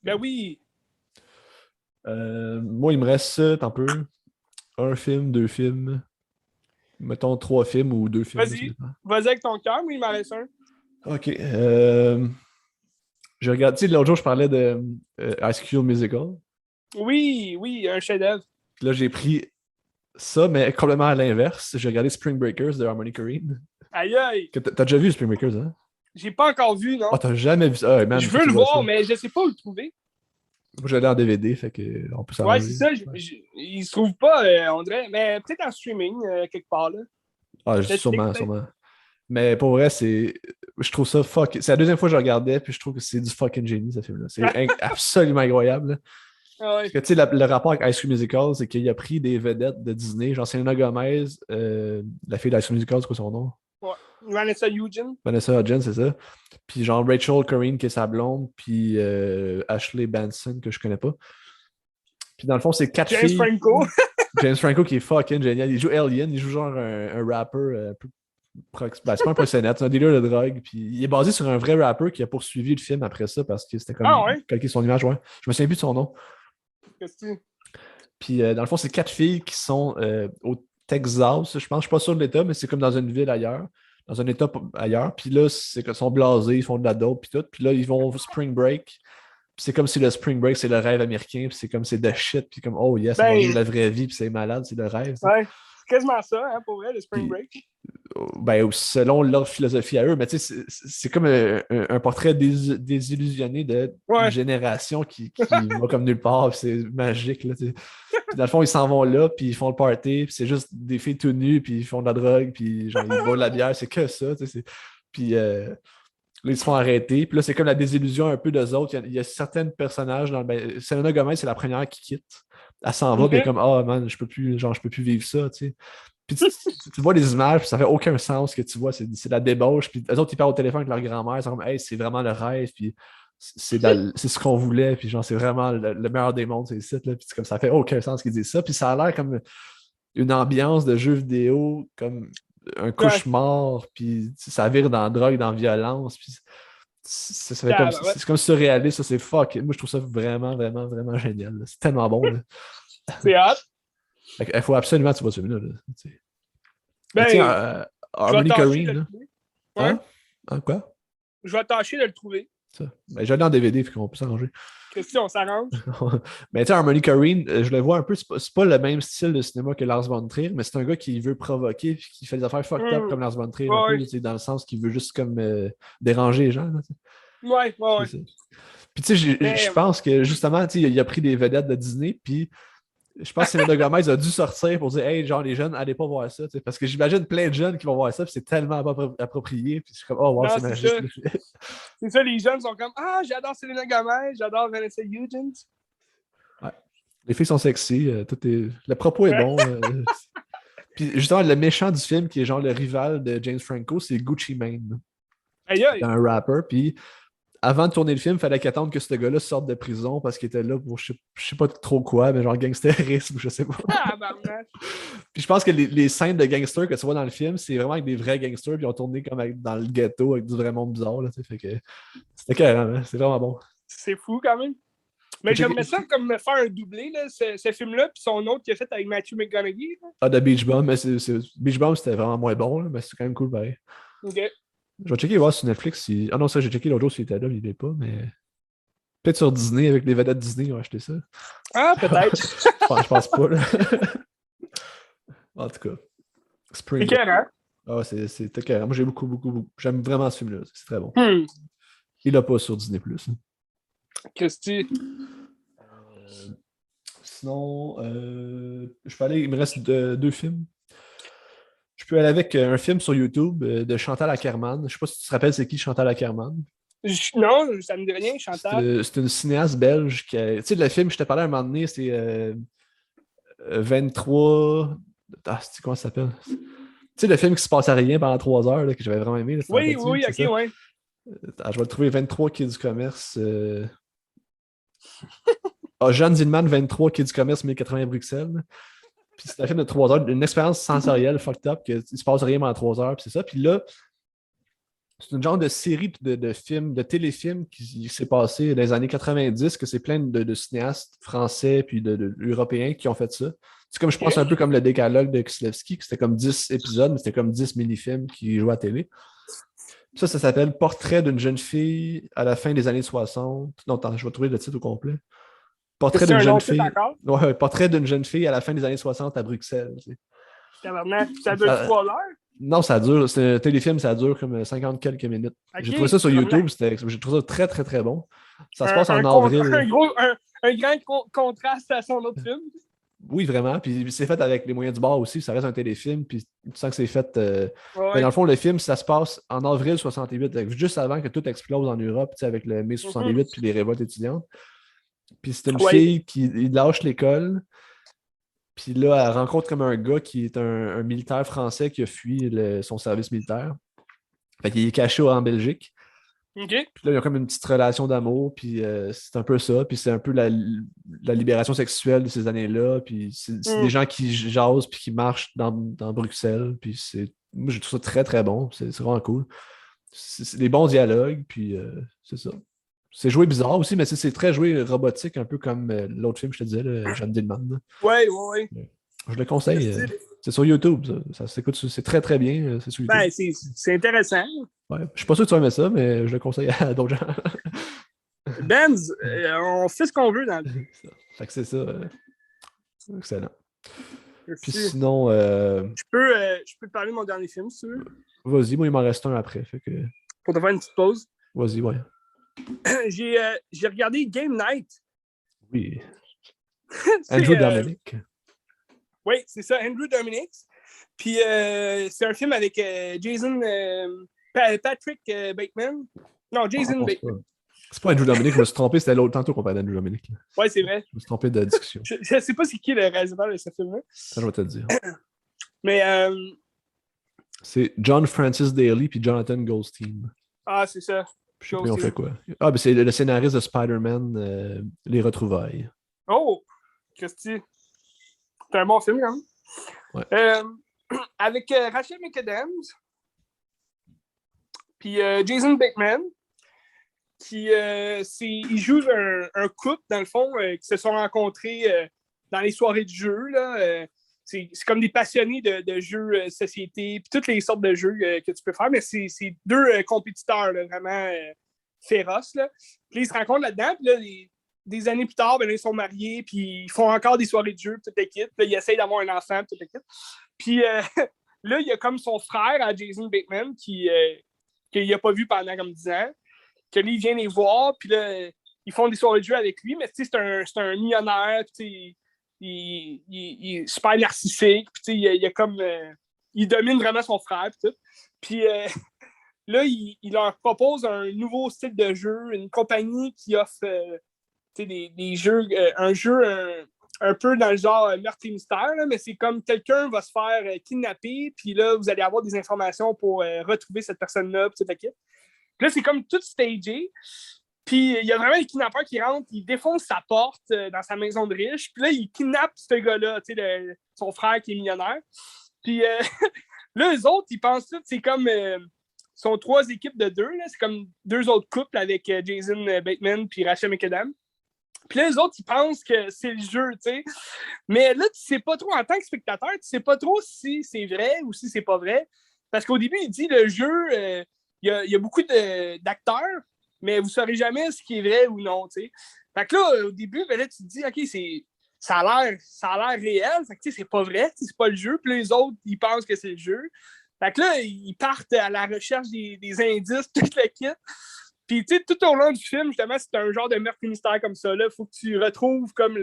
Ben oui. Moi, il me reste un peu. 1 film, 2 films. Mettons 3 films ou 2 films. Vas-y avec ton cœur, mais il m'en reste un. Ok. Je regarde. Tu sais, l'autre jour, je parlais de High School Musical. Oui, un chef-d'œuvre. Là, j'ai pris ça, mais complètement à l'inverse. J'ai regardé Spring Breakers de Harmony Korine. Aïe, aïe. T'as déjà vu Spring Breakers, hein? J'ai pas encore vu, non. Ah, t'as jamais vu ça? Ah, man, je veux le voir, mais je sais pas où le trouver. Moi, j'ai allé en DVD, fait qu'on peut s'arranger. Ouais, c'est ça. Il se trouve pas, on dirait. Mais peut-être en streaming, quelque part, là. Ah, sûrement. Mais pour vrai, je trouve ça fuck. C'est la deuxième fois que je regardais, puis je trouve que c'est du fucking génie, ce film-là. C'est absolument incroyable. Ah ouais. Parce que, tu sais, le rapport avec High School Musical, c'est qu'il a pris des vedettes de Disney, genre Selena Gomez, la fille d'High School Musical, c'est quoi son nom? Ouais. Vanessa Hudgens. Vanessa Hudgens, c'est ça. Puis genre Rachel Corrine, qui est sa blonde, puis Ashley Benson, que je connais pas. Puis dans le fond, c'est 4 filles. James Franco. James Franco, qui est fucking génial. Il joue Alien, il joue genre un rapper un peu... Ben, c'est pas un proxénète, c'est un dealer de drogue. Puis il est basé sur un vrai rapper qui a poursuivi le film après ça parce que c'était comme calquer son image. Ouais. Je me souviens plus de son nom. Qu'est-ce que Puis dans le fond, c'est 4 filles qui sont au Texas, je pense. Je suis pas sûr de l'État, mais c'est comme dans une ville ailleurs. Dans un État ailleurs. Puis là, c'est qu'ils sont blasés, ils font de la dope, puis tout. Puis là, ils vont au Spring Break. Puis c'est comme si le Spring Break, c'est le rêve américain. Puis c'est comme c'est de shit. Puis comme, oh yes, on va vivre la vraie vie. Puis c'est malade, c'est le rêve. Ouais, c'est quasiment ça, hein, pour vrai, le Spring Break. Ben, selon leur philosophie à eux, mais tu sais, c'est comme un portrait désillusionné d'une génération qui va comme nulle part, c'est magique. Là, puis dans le fond, ils s'en vont là, puis ils font le party, puis c'est juste des filles tout nues, puis ils font de la drogue, puis genre, ils boivent de la bière, c'est que ça. Puis là, ils se font arrêter, puis là, c'est comme la désillusion un peu d'eux autres. Il y a certains personnages, Selena Gomez, c'est la première qui quitte. Elle s'en va, puis elle est comme, oh man, je peux plus vivre ça, tu sais. Puis tu vois les images, puis ça fait aucun sens que tu vois, c'est la débauche. Puis eux autres, ils parlent au téléphone avec leur grand-mère, ils sont comme, hey, c'est vraiment le rêve, puis c'est ce qu'on voulait, puis genre, c'est vraiment le meilleur des mondes, c'est le site, là. Puis comme ça fait aucun sens qu'ils disent ça. Puis ça a l'air comme une ambiance de jeu vidéo, comme un cauchemar, puis ça vire dans la drogue, dans la violence, puis c'est comme surréaliste, ça, c'est fuck. Moi, je trouve ça vraiment, vraiment, vraiment génial. Là. C'est tellement bon. Là. C'est hot. Il faut absolument que tu vois ce film-là. Mais tu sais, Ben, je vais Harmony tâcher de Korine, le là. trouver. Ouais, Hein? Hein, quoi? je vais tâcher de le trouver. Ça. Ben, j'allais en DVD, fait qu'on peut s'arranger. Question, on s'arrange. Mais tu sais, Harmony Korine, je le vois un peu, c'est pas le même style de cinéma que Lars von Trier, mais c'est un gars qui veut provoquer, puis qui fait des affaires fucked up Hmm. comme Lars von Trier, un peu, Ouais, là, tu sais, dans le sens qu'il veut juste comme déranger les gens. Là, tu sais. ouais, ouais, C'est ouais. ça. Puis tu sais, Mais, je pense que justement, tu sais, il a pris des vedettes de Disney, puis je pense que Selena Gomez a dû sortir pour dire, hey, genre, les jeunes, allez pas voir ça, tu sais, parce que j'imagine plein de jeunes qui vont voir ça, puis c'est tellement pas approprié, puis je suis comme, oh, wow, non, c'est c'est magique. ça. C'est ça, les jeunes sont comme ah, j'adore Selena Gomez, j'adore Vanessa Hudgens. Ouais. Les filles sont sexy, le propos est Ouais. bon. Puis justement, le méchant du film, qui est genre le rival de James Franco, c'est Gucci Mane. Aïe, C'est aïe. un rapper. Puis avant de tourner le film, il fallait qu'attendre que ce gars-là sorte de prison parce qu'il était là pour je sais pas trop quoi, mais genre gangsterisme ou je sais pas. Ah, barnache. Puis je pense que les scènes de gangsters que tu vois dans le film, c'est vraiment avec des vrais gangsters, puis ils ont tourné comme dans le ghetto avec du vrai monde bizarre. Là, fait que c'était carré, hein? C'est vraiment bon. C'est fou quand même. Mais j'aimerais ça comme me faire un doublé, là, ce film-là, puis son autre qu'il a fait avec Matthew McConaughey. Là. Ah, de Beach Bum, mais Beach Bum, c'était vraiment moins bon, là, mais c'est quand même cool pareil. OK. Je vais checker voir sur Netflix si. Ah non, ça, j'ai checké l'autre jour s'il était là, il n'est pas, mais. Peut-être sur Disney, avec les vedettes Disney, ils ont acheté ça. Ah, peut-être. Je pense pas, là. En tout cas. C'est carré. Ah, c'était carré. Moi, j'ai beaucoup. J'aime vraiment ce film-là. C'est très bon. Hmm. Il l'a pas sur Disney+. Christy. Sinon, je peux aller. Il me reste deux films. Je peux aller avec un film sur YouTube de Chantal Akerman. Je sais pas si tu te rappelles c'est qui Chantal Akerman. Non, ça me dit rien, Chantal. C'est une cinéaste belge qui a... Tu sais, le film, je t'ai parlé à un moment donné, c'est 23... Ah, c'est comment ça s'appelle? Tu sais, le film qui se passe à rien pendant 3 heures, là, que j'avais vraiment aimé. Là, Oui, ok, ouais. Je vais le trouver 23 qui est du commerce. Jeanne Zillman, 23 qui est du commerce, 1080 Bruxelles. Puis c'est un film de 3 heures, une expérience sensorielle fucked up, qu'il se passe rien pendant 3 heures, puis c'est ça. Puis là, c'est une genre de série de films, de téléfilms qui s'est passé dans les années 90, que c'est plein de cinéastes français puis européens qui ont fait ça. C'est comme, je pense, un peu comme le décalogue de Kieslowski, que c'était comme 10 épisodes, mais c'était comme 10 mini-films qui jouaient à la télé. Ça s'appelle Portrait d'une jeune fille à la fin des années 60. Non, attends, je vais trouver le titre au complet. Portrait d'une jeune fille. Ouais, Portrait d'une jeune fille à la fin des années 60 à Bruxelles. Tu sais. Ça dure 3 heures? Non, ça dure. C'est un téléfilm, ça dure comme 50 quelques minutes. Okay, j'ai trouvé ça sur YouTube, j'ai trouvé ça très, très, très bon. Ça se passe en avril. Un grand contraste à son autre film. Oui, vraiment. Puis c'est fait avec les moyens du bord aussi. Ça reste un téléfilm. Puis tu sens que c'est fait. Ouais. Mais dans le fond, le film, ça se passe en avril 68, juste avant que tout explose en Europe, avec le mai 68 puis les révoltes étudiantes. Puis c'est une fille qui lâche l'école. Puis là, elle rencontre comme un gars qui est un militaire français qui a fui son service militaire. Fait qu'il est caché en Belgique. Okay. Puis là, il y a comme une petite relation d'amour, puis c'est un peu ça. Puis c'est un peu la libération sexuelle de ces années-là. Puis c'est des gens qui jasent, puis qui marchent dans Bruxelles. Puis moi, je trouve ça très, très bon. C'est vraiment cool. C'est des bons dialogues, puis c'est ça. C'est joué bizarre aussi, mais c'est très joué robotique, un peu comme l'autre film, je te disais, Jeanne Dillman. Oui. Je le conseille. C'est sur YouTube, ça s'écoute, c'est très très bien. C'est sur YouTube. Ben, c'est intéressant. Ouais. Je suis pas sûr que tu vas aimer ça, mais je le conseille à d'autres gens. Benz, on fait ce qu'on veut dans le film. Fait que c'est ça. Excellent. Merci. Puis sinon. Je peux te parler de mon dernier film, si tu veux. Vas-y, moi il m'en reste un après. Fait que... Pour te faire une petite pause. Vas-y, ouais. J'ai regardé Game Night. Oui. Andrew Dominic. Oui, c'est ça, Andrew Dominic. Puis c'est un film avec Patrick Bateman. Non, Jason Bateman. C'est pas Andrew Dominic, je me suis trompé, c'était l'autre tantôt qu'on parlait d'Andrew Dominic. Oui, c'est vrai. Je me suis trompé de la discussion. Je sais pas c'est qui le réalisateur de ce film-là. Ça, je vais te le dire. Mais. C'est John Francis Daly puis Jonathan Goldstein. Ah, c'est ça. Je sais plus on fait quoi. Ah, ben c'est le scénariste de Spider-Man, Les Retrouvailles. Oh! Christy. C'est un bon film, quand même. Ouais. Avec Rachel McAdams, puis Jason Bateman, ils jouent un couple, dans le fond, qui se sont rencontrés dans les soirées de jeu. Là, c'est comme des passionnés de jeux société, puis toutes les sortes de jeux que tu peux faire, mais c'est deux compétiteurs là, vraiment féroces. Là. Puis là, ils se rencontrent là-dedans, puis là, des années plus tard, ben, là, ils sont mariés, puis ils font encore des soirées de jeux, toute l'équipe. Puis là, ils essayent d'avoir un enfant, toute l'équipe. Puis là, il y a comme son frère, à Jason Bateman, qu'il n'a pas vu pendant comme 10 ans, que lui, il vient les voir, puis là, ils font des soirées de jeux avec lui, mais c'est un millionnaire, puis il est super narcissique, puis il a comme... il domine vraiment son frère, puis tout. Puis là, il leur propose un nouveau style de jeu, une compagnie qui offre des jeux, un jeu un peu dans le genre meurtre et mystère, là, mais c'est comme quelqu'un va se faire kidnapper, puis là, vous allez avoir des informations pour retrouver cette personne-là, puis toute l'équipe. Puis là, c'est comme tout stagé. Puis il y a vraiment un kidnappeur qui rentre, il défonce sa porte dans sa maison de riche, puis là, il kidnappe ce gars-là, son frère qui est millionnaire. Puis là, eux autres, ils pensent tout, c'est comme... sont 3 équipes de 2, là, c'est comme 2 autres couples avec Jason Bateman puis Rachel McAdams. Puis là, les autres, ils pensent que c'est le jeu, tu sais. Mais là, tu sais pas trop, en tant que spectateur, tu sais pas trop si c'est vrai ou si c'est pas vrai. Parce qu'au début, il dit le jeu, il y a beaucoup d'acteurs, mais vous saurez jamais ce qui est vrai ou non, tu sais. Fait que là, au début, ben là, tu te dis, OK, ça a l'air réel. Fait que, tu sais, c'est pas vrai, c'est pas le jeu. Puis les autres, ils pensent que c'est le jeu. Fait que là, ils partent à la recherche des indices, toute la kit. Puis, tu sais, tout au long du film, justement, c'est un genre de meurtre et mystère comme ça. Il faut que tu retrouves comme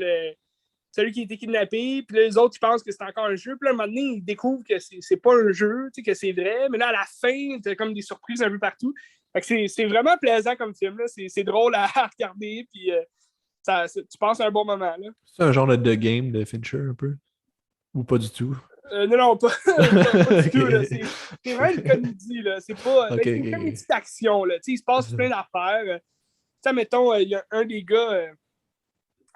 celui qui a été kidnappé. Puis là, les autres, ils pensent que c'est encore un jeu. Puis là, à un moment donné, ils découvrent que c'est pas un jeu, que c'est vrai. Mais là, à la fin, t'as comme des surprises un peu partout. Fait que c'est vraiment plaisant comme film. Là. C'est drôle à regarder. Puis tu passes un bon moment. Là. C'est un genre de The Game de Fincher, un peu? Ou pas du tout? Non, pas du tout. Là. Ok. C'est vraiment une comédie. Là. C'est pas, Ok, c'est une comédie d'action. Là. Il se passe plein d'affaires. Mettons, il y a un des gars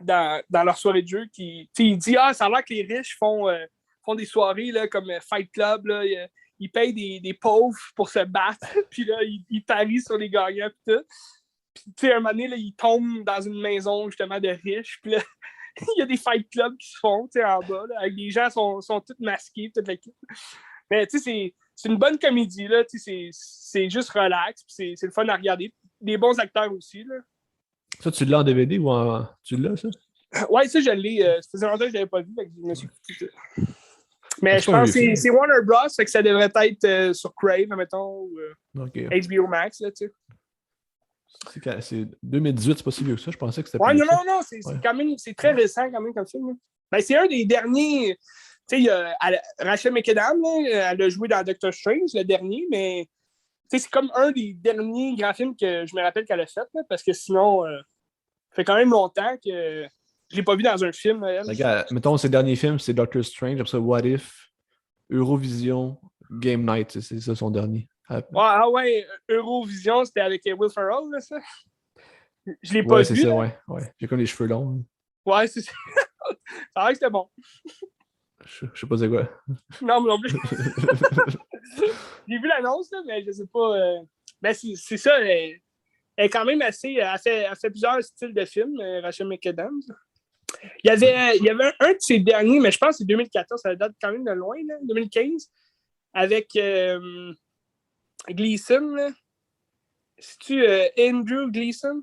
dans leur soirée de jeu qui il dit ça a l'air que les riches font des soirées là, comme Fight Club. Là, ils payent des pauvres pour se battre. Puis là, ils parient sur les gagnants. Puis tout. Puis, un moment donné, là, ils tombent dans une maison justement de riches. Puis là, il y a des fight clubs qui se font en bas, là, avec des gens qui sont tous masqués, toute l'équipe. Mais c'est une bonne comédie, là, c'est juste relax, c'est le fun à regarder. Des bons acteurs aussi. Là. Ça, tu l'as en DVD ou tu l'as, ça? Ouais, ça, je l'ai. Ça faisait longtemps que je ne l'avais pas vu, je me suis écouté ça. Mais je pas pense vieux que c'est Warner Bros, fait que ça devrait être sur Crave, mettons, ou HBO Max, là, tu sais. C'est 2018, c'est pas si vieux que ça. Je pensais que c'était Ouais, plus vieux. non, c'est quand même, c'est très récent quand même comme film. Là. Ben, c'est un des derniers. Tu sais, Rachel McAdams, là, elle a joué dans Doctor Strange, le dernier, mais c'est comme un des derniers grands films que je me rappelle qu'elle a fait, là, parce que sinon, ça fait quand même longtemps que je l'ai pas vu dans un film. Elle. Regarde, mettons, ses derniers films, c'est Doctor Strange, après ça, What If, Eurovision, Game Night, c'est ça son dernier. Ouais, Eurovision, c'était avec Will Ferrell, là, ça. Je l'ai pas Ouais, vu. c'est ça, Là. ouais. J'ai comme les cheveux longs. Hein. Ouais, c'est ça. Ça a l'air que c'était bon. Je sais pas c'est quoi. Non, mais non plus. J'ai vu l'annonce, là, mais je sais pas. Ben, c'est ça. Elle est quand même assez. Elle fait plusieurs styles de films, Rachel McAdams. Il y avait un de ses derniers, mais je pense que c'est 2014, ça date quand même de loin, là, 2015, avec Gleason. Là. C'est-tu Andrew Gleason?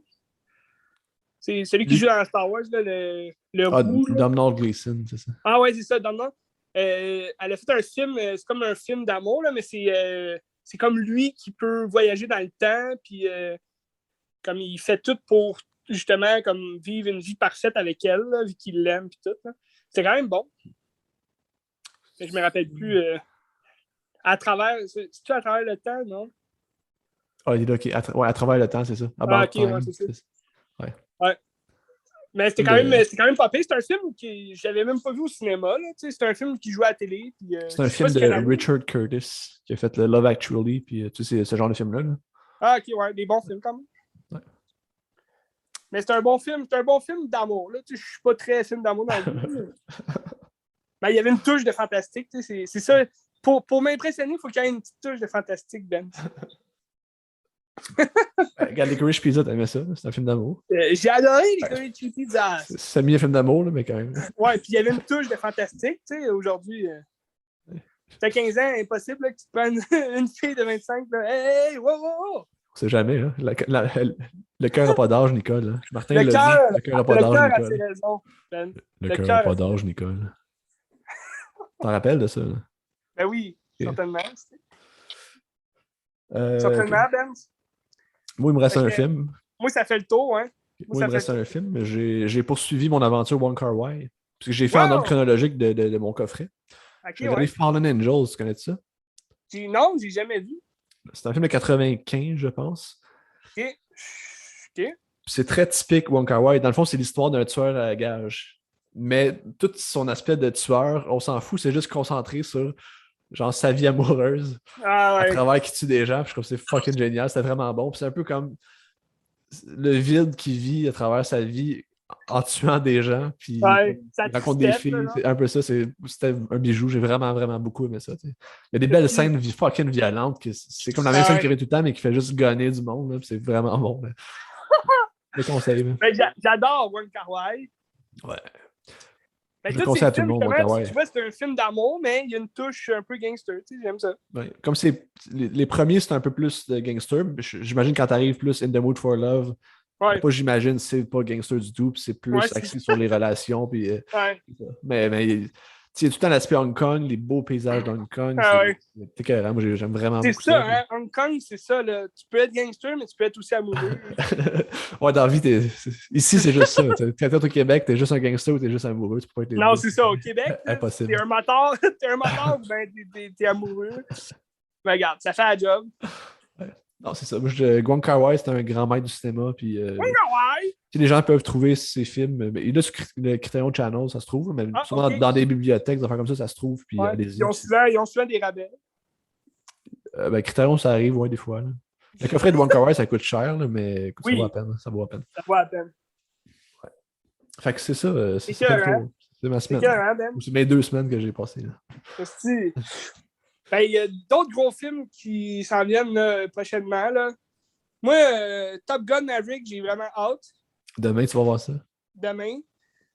C'est celui qui joue dans Star Wars, là, le roux. Domhnall Gleeson, c'est ça. Ah ouais, c'est ça, Domhnall. Elle a fait un film, c'est comme un film d'amour, là, mais c'est comme lui qui peut voyager dans le temps, puis comme il fait tout pour justement comme vivre une vie parfaite avec elle, là, vu qu'il l'aime, puis tout. Là. C'est quand même bon. Mais je me rappelle plus. À travers. C'est-tu à travers le temps, non? Ah, il est là, ok. À travers le temps, c'est ça. About OK, Time. ouais, c'est ça. Ouais. Mais c'était quand même pas pire. C'est un film que j'avais même pas vu au cinéma. C'est un film qui jouait à la télé. Puis, c'est un film de Richard Curtis qui a fait le Love Actually. Puis tu sais, ce genre de film-là. Là. Ah, OK, ouais. Des bons films quand même. Ouais. Mais c'est un bon film. C'est un bon film d'amour. Je suis pas très film d'amour dans le vie. Mais il y avait une touche de fantastique. C'est ça. Pour m'impressionner, il faut qu'il y ait une petite touche de fantastique, Ben. Regarde, Licorice Pizza, t'aimais ça? C'est un film d'amour. J'ai adoré les Licorice Pizza. C'est mis un film d'amour, là, mais quand même. Ouais, puis il y avait une touche de fantastique, tu sais, aujourd'hui. T'as 15 ans, impossible là, que tu te prennes une fille de 25. Là. Hey, wow, wow, wow. On sait jamais, hein? Le cœur n'a pas d'âge, Nicole. Hein? Martin Le l'a cœur, dit. Le cœur n'a pas d'âge, a Nicole. ses raisons, Ben. Le cœur n'a pas d'âge, Nicole. T'en rappelles de ça? Là? Ben oui, Okay. certainement. Certainement, okay. Ben. Moi, il me reste un film. Moi, ça fait le tour, hein. Moi, il me reste un film. J'ai poursuivi mon aventure Wong Kar-wai. Parce que j'ai fait en ordre Wow! chronologique de mon coffret. Okay, j'ai regardé Fallen Angels, tu connais ça? Non, j'ai jamais vu. C'est un film de 95, je pense. OK. C'est très typique Wong Kar-wai. Dans le fond, c'est l'histoire d'un tueur à gages. Mais tout son aspect de tueur, on s'en fout, c'est juste concentré sur genre sa vie amoureuse à travers qui tue des gens. Puis je trouve que c'est fucking génial. C'était vraiment bon. Puis c'est un peu comme le vide qu'il vit à travers sa vie en tuant des gens. Puis il raconte des filles. C'est un peu ça. C'était un bijou. J'ai vraiment, vraiment beaucoup aimé ça. T'sais. Il y a des belles scènes fucking violentes. C'est comme la même scène qu'il y avait tout le temps, mais qui fait juste gonner du monde. Là, puis c'est vraiment bon. Je le conseille. J'adore Wong Kar-wai. Ouais. Ben, je le conseille à tout le monde, Wong Kar-wai. Tu vois, c'est un film d'amour, mais il y a une touche un peu gangster. J'aime ça. Ouais. Comme les premiers, c'est un peu plus de gangster. J'imagine quand t'arrives plus In the Mood for Love, pas j'imagine, c'est pas gangster du tout. Puis c'est plus axé sur les relations. Puis, mais il y a tout le temps l'aspect Hong Kong, les beaux paysages d'Hong Kong. C'est carré. Moi, j'aime vraiment beaucoup ça. C'est ça, hein? Hong Kong, c'est ça. Là. Tu peux être gangster, mais tu peux être aussi amoureux. Ouais, dans la vie, ici, c'est juste ça. Quand t'es au Québec, t'es juste un gangster ou t'es juste amoureux. Tu peux pas être les non, deux. C'est ça. Au Québec, impossible. T'es un moteur ou ben t'es amoureux. Mais regarde, ça fait la job. Non, c'est ça. Moi, Wong Kar-wai, c'est un grand maître du cinéma. Puis, Wong Kar-wai! Les gens peuvent trouver ses films. Il est là sur le Criterion Channel, ça se trouve. Mais souvent dans des bibliothèques, des affaires comme ça se trouve. Puis, ils ont souvent des rabais. Criterion, ça arrive, des fois. Là. Le coffret de Wong Kar-wai, ça coûte cher, là, mais écoute, ça vaut la peine. Ça vaut la peine. Ça vaut la peine. Ouais. Fait que c'est ça. C'est ma semaine. C'est mes 2 semaines que j'ai passées. Ben, il y a d'autres gros films qui s'en viennent là, prochainement. Là. Moi, Top Gun Maverick, j'ai vraiment hâte. Demain, tu vas voir ça? Demain.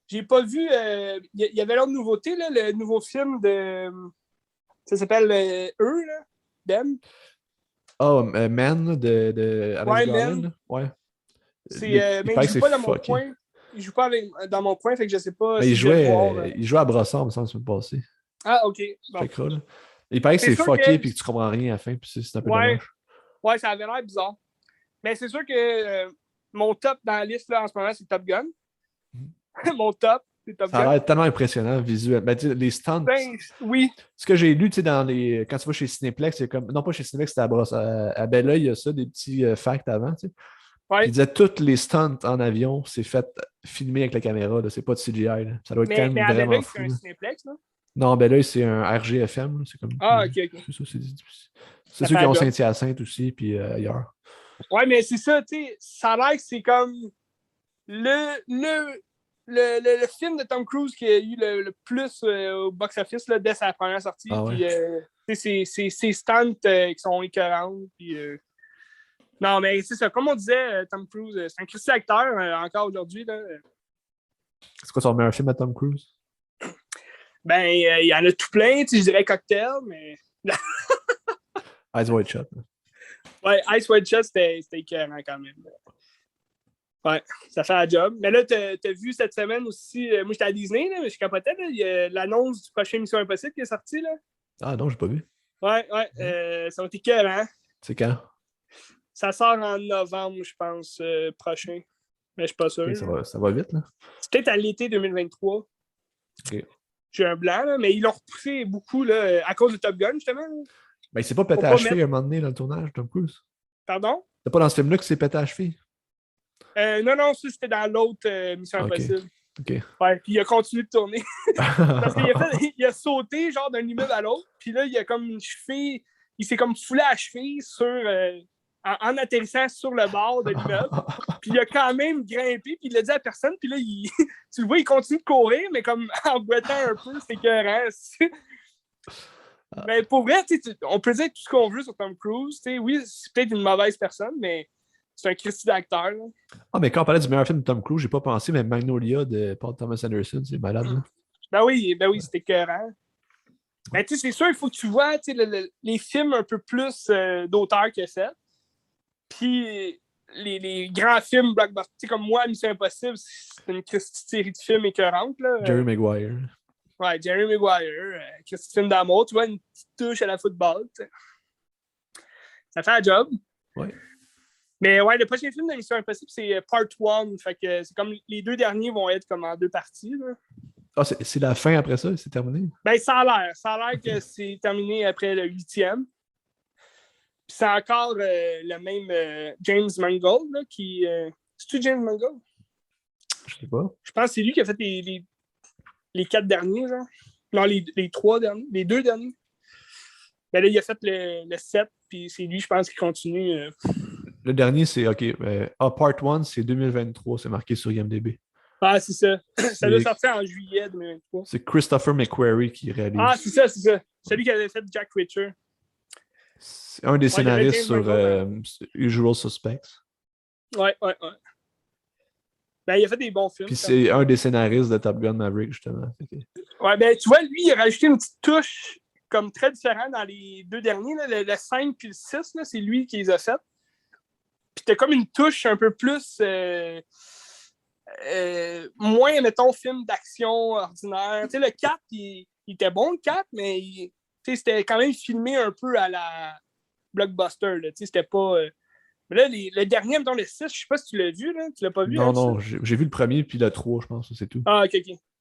J'ai pas vu... Il y avait l'autre nouveauté, là, le nouveau film de... Ça s'appelle Eux, là. Them. Oh, Man de Alex Garland? Ouais. Mais il joue pas dans mon coin. Il joue pas dans mon coin, fait que je sais pas si il jouait à Brossard, me semble, la semaine passée. Ah, OK. Bon. Il paraît que c'est fucké et que tu comprends rien à la fin, puis c'est un peu dommage. Ouais, ça avait l'air bizarre. Mais c'est sûr que mon top dans la liste là, en ce moment, c'est Top Gun. Mon top, c'est Top Gun. Ça a l'air tellement impressionnant visuel. Ben, les stunts. Oui. Ce que j'ai lu, tu sais, quand tu vas chez Cinéplex, c'est comme. Non, pas chez Cinéplex, c'était à Belleuil, il y a ça, des petits facts avant, tu sais. Il disait tous les stunts en avion, c'est fait filmer avec la caméra, là. C'est pas de CGI. Là. Ça doit être quand même vraiment fou. C'est un Cinéplex, là? Non, Belleuil, c'est un RGFM. Là. C'est comme. OK. C'est ceux qui ont Saint-Hyacinthe aussi, puis ailleurs. Ouais, mais c'est ça, tu sais, ça a l'air que c'est comme le film de Tom Cruise qui a eu le plus au box-office là, dès sa première sortie. Puis, c'est stunts qui sont écœurants. Puis, non, mais c'est ça. Comme on disait, Tom Cruise, c'est un Christy acteur encore aujourd'hui. C'est quoi ton meilleur film à Tom Cruise? Ben, il y en a tout plein. Je dirais Cocktail, mais... Ice White Shot. Ouais, Ice White Shot, c'était écœurant quand même. Ouais, ça fait la job. Mais là, t'as vu cette semaine aussi, moi j'étais à Disney, là, je capotais, il y a l'annonce du prochain Mission Impossible qui est sortie. Là. Ah non, j'ai pas vu. Ouais, ça va être écœurant. C'est quand? Ça sort en novembre, je pense, prochain. Mais je suis pas sûr. Okay, ça va vite, là? C'est peut-être à l'été 2023. OK. J'ai un blanc, là, mais ils l'ont repoussé beaucoup là, à cause de Top Gun, justement. Là. Ben, il s'est pas pété à cheville à un moment donné dans le tournage, Tom Cruise. Pardon? C'est pas dans ce film-là qu'il s'est pété à cheville? Non, ça, c'était dans l'autre Mission Impossible. OK. Ouais, puis il a continué de tourner. Parce qu'il a sauté genre d'un immeuble à l'autre, puis là, il a comme une cheville, il s'est comme foulé à la cheville en atterrissant sur le bord de l'immeuble. Puis il a quand même grimpé, puis il l'a dit à personne, puis là, tu le vois, il continue de courir, mais comme en boitant un peu, c'est écœurant. Mais pour vrai, on peut dire tout ce qu'on veut sur Tom Cruise. Oui, c'est peut-être une mauvaise personne, mais c'est un Christy d'acteur. Là. Ah, mais quand on parlait du meilleur film de Tom Cruise, j'ai pas pensé, mais Magnolia de Paul Thomas Anderson, c'est malade, là. Ben oui, c'était écœurant. Mais tu sais, c'est sûr, il faut que tu vois les films un peu plus d'auteur que ça. Puis les grands films blockbusters, comme moi, Mission Impossible, c'est une série de films écœurante. Là. Jerry Maguire. Ouais, Jerry Maguire, film d'amour, tu vois, une petite touche à la football. T'sais. Ça fait un job. Ouais. Mais ouais, le prochain film de Mission Impossible, c'est Part 1. Fait que c'est comme les deux derniers vont être comme en deux parties. Là. Ah, c'est la fin après ça? C'est terminé? Ben, ça a l'air. Ça a l'air que c'est terminé après le 8e. Puis c'est encore le même James Mangold là, qui. C'est-tu James Mangold? Je sais pas. Je pense que c'est lui qui a fait les 4 derniers, genre. Non, les 3 derniers. Les 2 derniers. Ben là, il a fait le 7, puis c'est lui, je pense, qui continue. Le dernier, c'est OK. Part 1, c'est 2023, c'est marqué sur IMDb. Ah, c'est ça. Ça doit sortir en juillet 2023. C'est Christopher McQuarrie qui réalise. Ah, c'est ça, c'est ça. Celui qui avait fait Jack Reacher. C'est un des scénaristes sur Usual Suspects. Ouais. Ben, il a fait des bons films. Puis c'est un des scénaristes de Top Gun Maverick, justement. Ouais, ben, tu vois, lui, il a rajouté une petite touche comme très différente dans les 2 derniers. Là, le 5 puis le 6, là, c'est lui qui les a fait. Puis t'as comme une touche un peu plus... moins, mettons, film d'action ordinaire. Tu sais, le 4, il était bon, le 4, mais c'était quand même filmé un peu à la blockbuster. Tu sais, c'était pas... Mais là, le dernier, mettons, le 6, je sais pas si tu l'as vu, là. Tu l'as pas vu? Non, j'ai vu le premier, puis le 3, je pense, c'est tout. Ah, ok.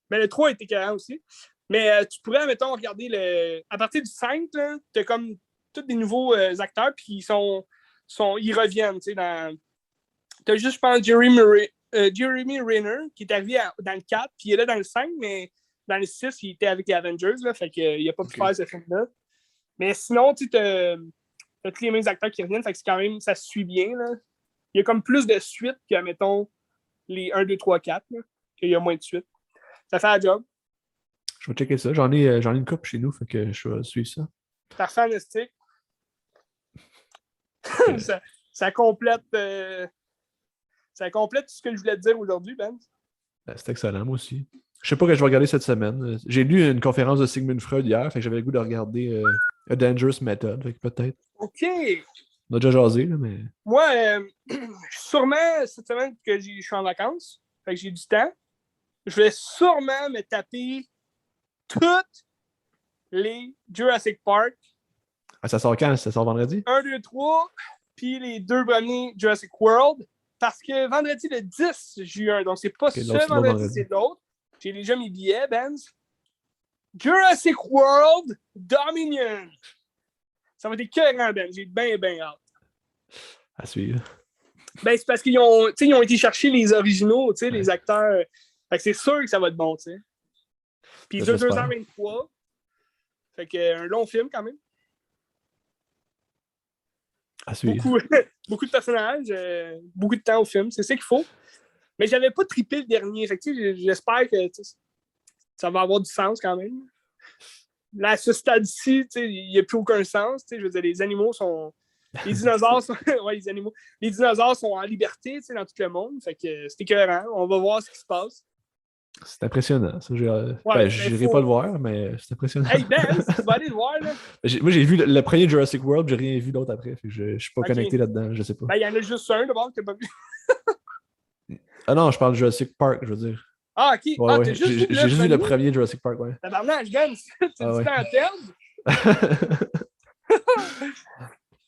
Mais le 3 était carré aussi. Mais tu pourrais, mettons, regarder à partir du 5, t'as comme tous des nouveaux acteurs, puis ils reviennent, tu sais, dans... T'as juste, je pense, Jeremy Renner, qui est arrivé dans le 4, puis il est là dans le 5, mais dans le 6, il était avec les Avengers, là, fait qu'il n'a pas pu faire ce film-là. Mais sinon, tu as tous les mêmes acteurs qui reviennent, fait que c'est quand même, ça se suit bien, là. Il y a comme plus de suites que, mettons, les 1, 2, 3, 4, là, qu'il y a moins de suites. Ça fait un job. Je vais checker ça. J'en ai une couple chez nous, fait que je vais suivre ça. T'as fantastique. ça complète... Ça complète tout ce que je voulais te dire aujourd'hui, Ben. C'est excellent, moi aussi. Je sais pas que je vais regarder cette semaine. J'ai lu une conférence de Sigmund Freud hier, fait que j'avais le goût de regarder A Dangerous Method, fait que peut-être. OK. On a déjà jasé, là, mais... Moi, sûrement, cette semaine que je suis en vacances, fait que j'ai du temps, je vais sûrement me taper toutes les Jurassic Park. Ah, ça sort quand? Ça sort vendredi? 1, 2, 3, puis les 2 premiers Jurassic World. Parce que vendredi le 10 juin, donc c'est pas ce vendredi, c'est l'autre. J'ai déjà mes billets, Benz. Jurassic World Dominion. Ça va être écœurant, Ben. J'ai bien hâte. À suivre. Ben, c'est parce qu'ils ont été chercher les originaux, les acteurs. Fait que c'est sûr que ça va être bon, tu sais. Puis il dure 2h23. Fait que un long film quand même. À suivre. Beaucoup de personnages, beaucoup de temps au film, c'est ça qu'il faut. Mais j'avais pas trippé le dernier. Fait que, j'espère que ça va avoir du sens quand même. Là, à ce stade-ci, il n'y a plus aucun sens. Je veux dire, les animaux sont. Les dinosaures sont. Ouais, les animaux. Les dinosaures sont en liberté dans tout le monde. Fait que c'est écœurant. On va voir ce qui se passe. C'est impressionnant. Ça, ouais, je n'irai pas le voir, mais c'est impressionnant. Hey Ben, tu vas aller le voir, là. Moi, j'ai vu le premier Jurassic World, j'ai rien vu d'autre après. Je ne suis pas connecté là-dedans, je sais pas. Ben, il y en a juste un d'abord que tu n'as pas vu. Ah non, je parle de Jurassic Park, je veux dire. Ah, ok. Ouais, ouais. J'ai juste vu le premier Jurassic Park, ouais. Tabarnak, je gagne. Tu dis ouais. en terme.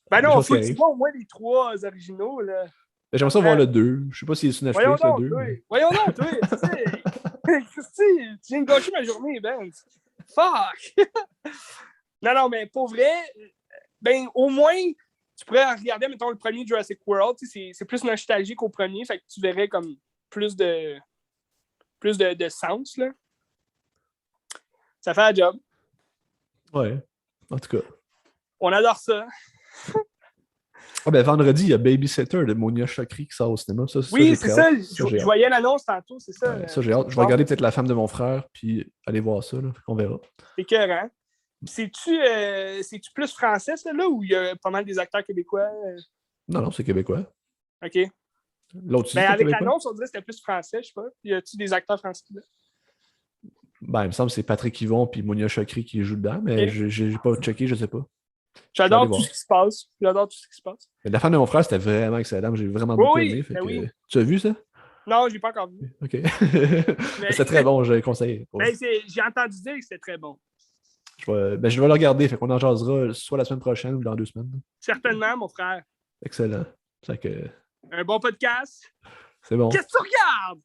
Ben non, faut que tu vois au moins les 3 originaux, là. J'aimerais ça voir le 2. Je sais pas s'il est sur Netflix, le 2. Mais... Voyons donc, toi. Tu viens de gâcher ma journée, Ben. Fuck! non, mais pour vrai, ben au moins, tu pourrais regarder, mettons, le premier Jurassic World. C'est plus nostalgique au premier, fait que tu verrais comme plus de sens, là. Ça fait un job. Ouais, en tout cas. On adore ça. Ah ben vendredi, il y a Babysitter de Monia Chokri qui sort au cinéma. Oui, c'est ça. Je voyais l'annonce tantôt, c'est ça. Ouais, ça, j'ai hâte. Je vais regarder peut-être La femme de mon frère, puis aller voir ça. Là. On verra. C'est écœurant. C'est-tu plus français, ça, là, ou il y a pas mal des acteurs québécois? Non, c'est québécois. OK. L'autre aussi, Ben, c'était avec québécois? l'annonce, on dirait que c'était plus français, je sais pas. Y a-tu des acteurs français là? Ben, il me semble que c'est Patrick Yvon puis Monia Chokri qui jouent dedans, mais Ok. j'ai pas checké, je sais pas. Je vais aller J'adore tout voir. ce qui se passe. J'adore tout ce qui se passe. Mais la fin de mon frère, c'était vraiment excellent. J'ai vraiment Oui, beaucoup oui, aimé. Fait ben que... oui. Tu as vu ça? Non, je l'ai pas encore vu. OK. Mais, C'est très bon, je le conseille. Ouais. mais j'ai entendu dire que c'était très bon. Je vais le regarder. Fait qu'on en jasera soit la semaine prochaine ou dans 2 semaines. Certainement, mon frère. Excellent. Fait que Un bon podcast. c'est bon. Qu'est-ce que tu regardes?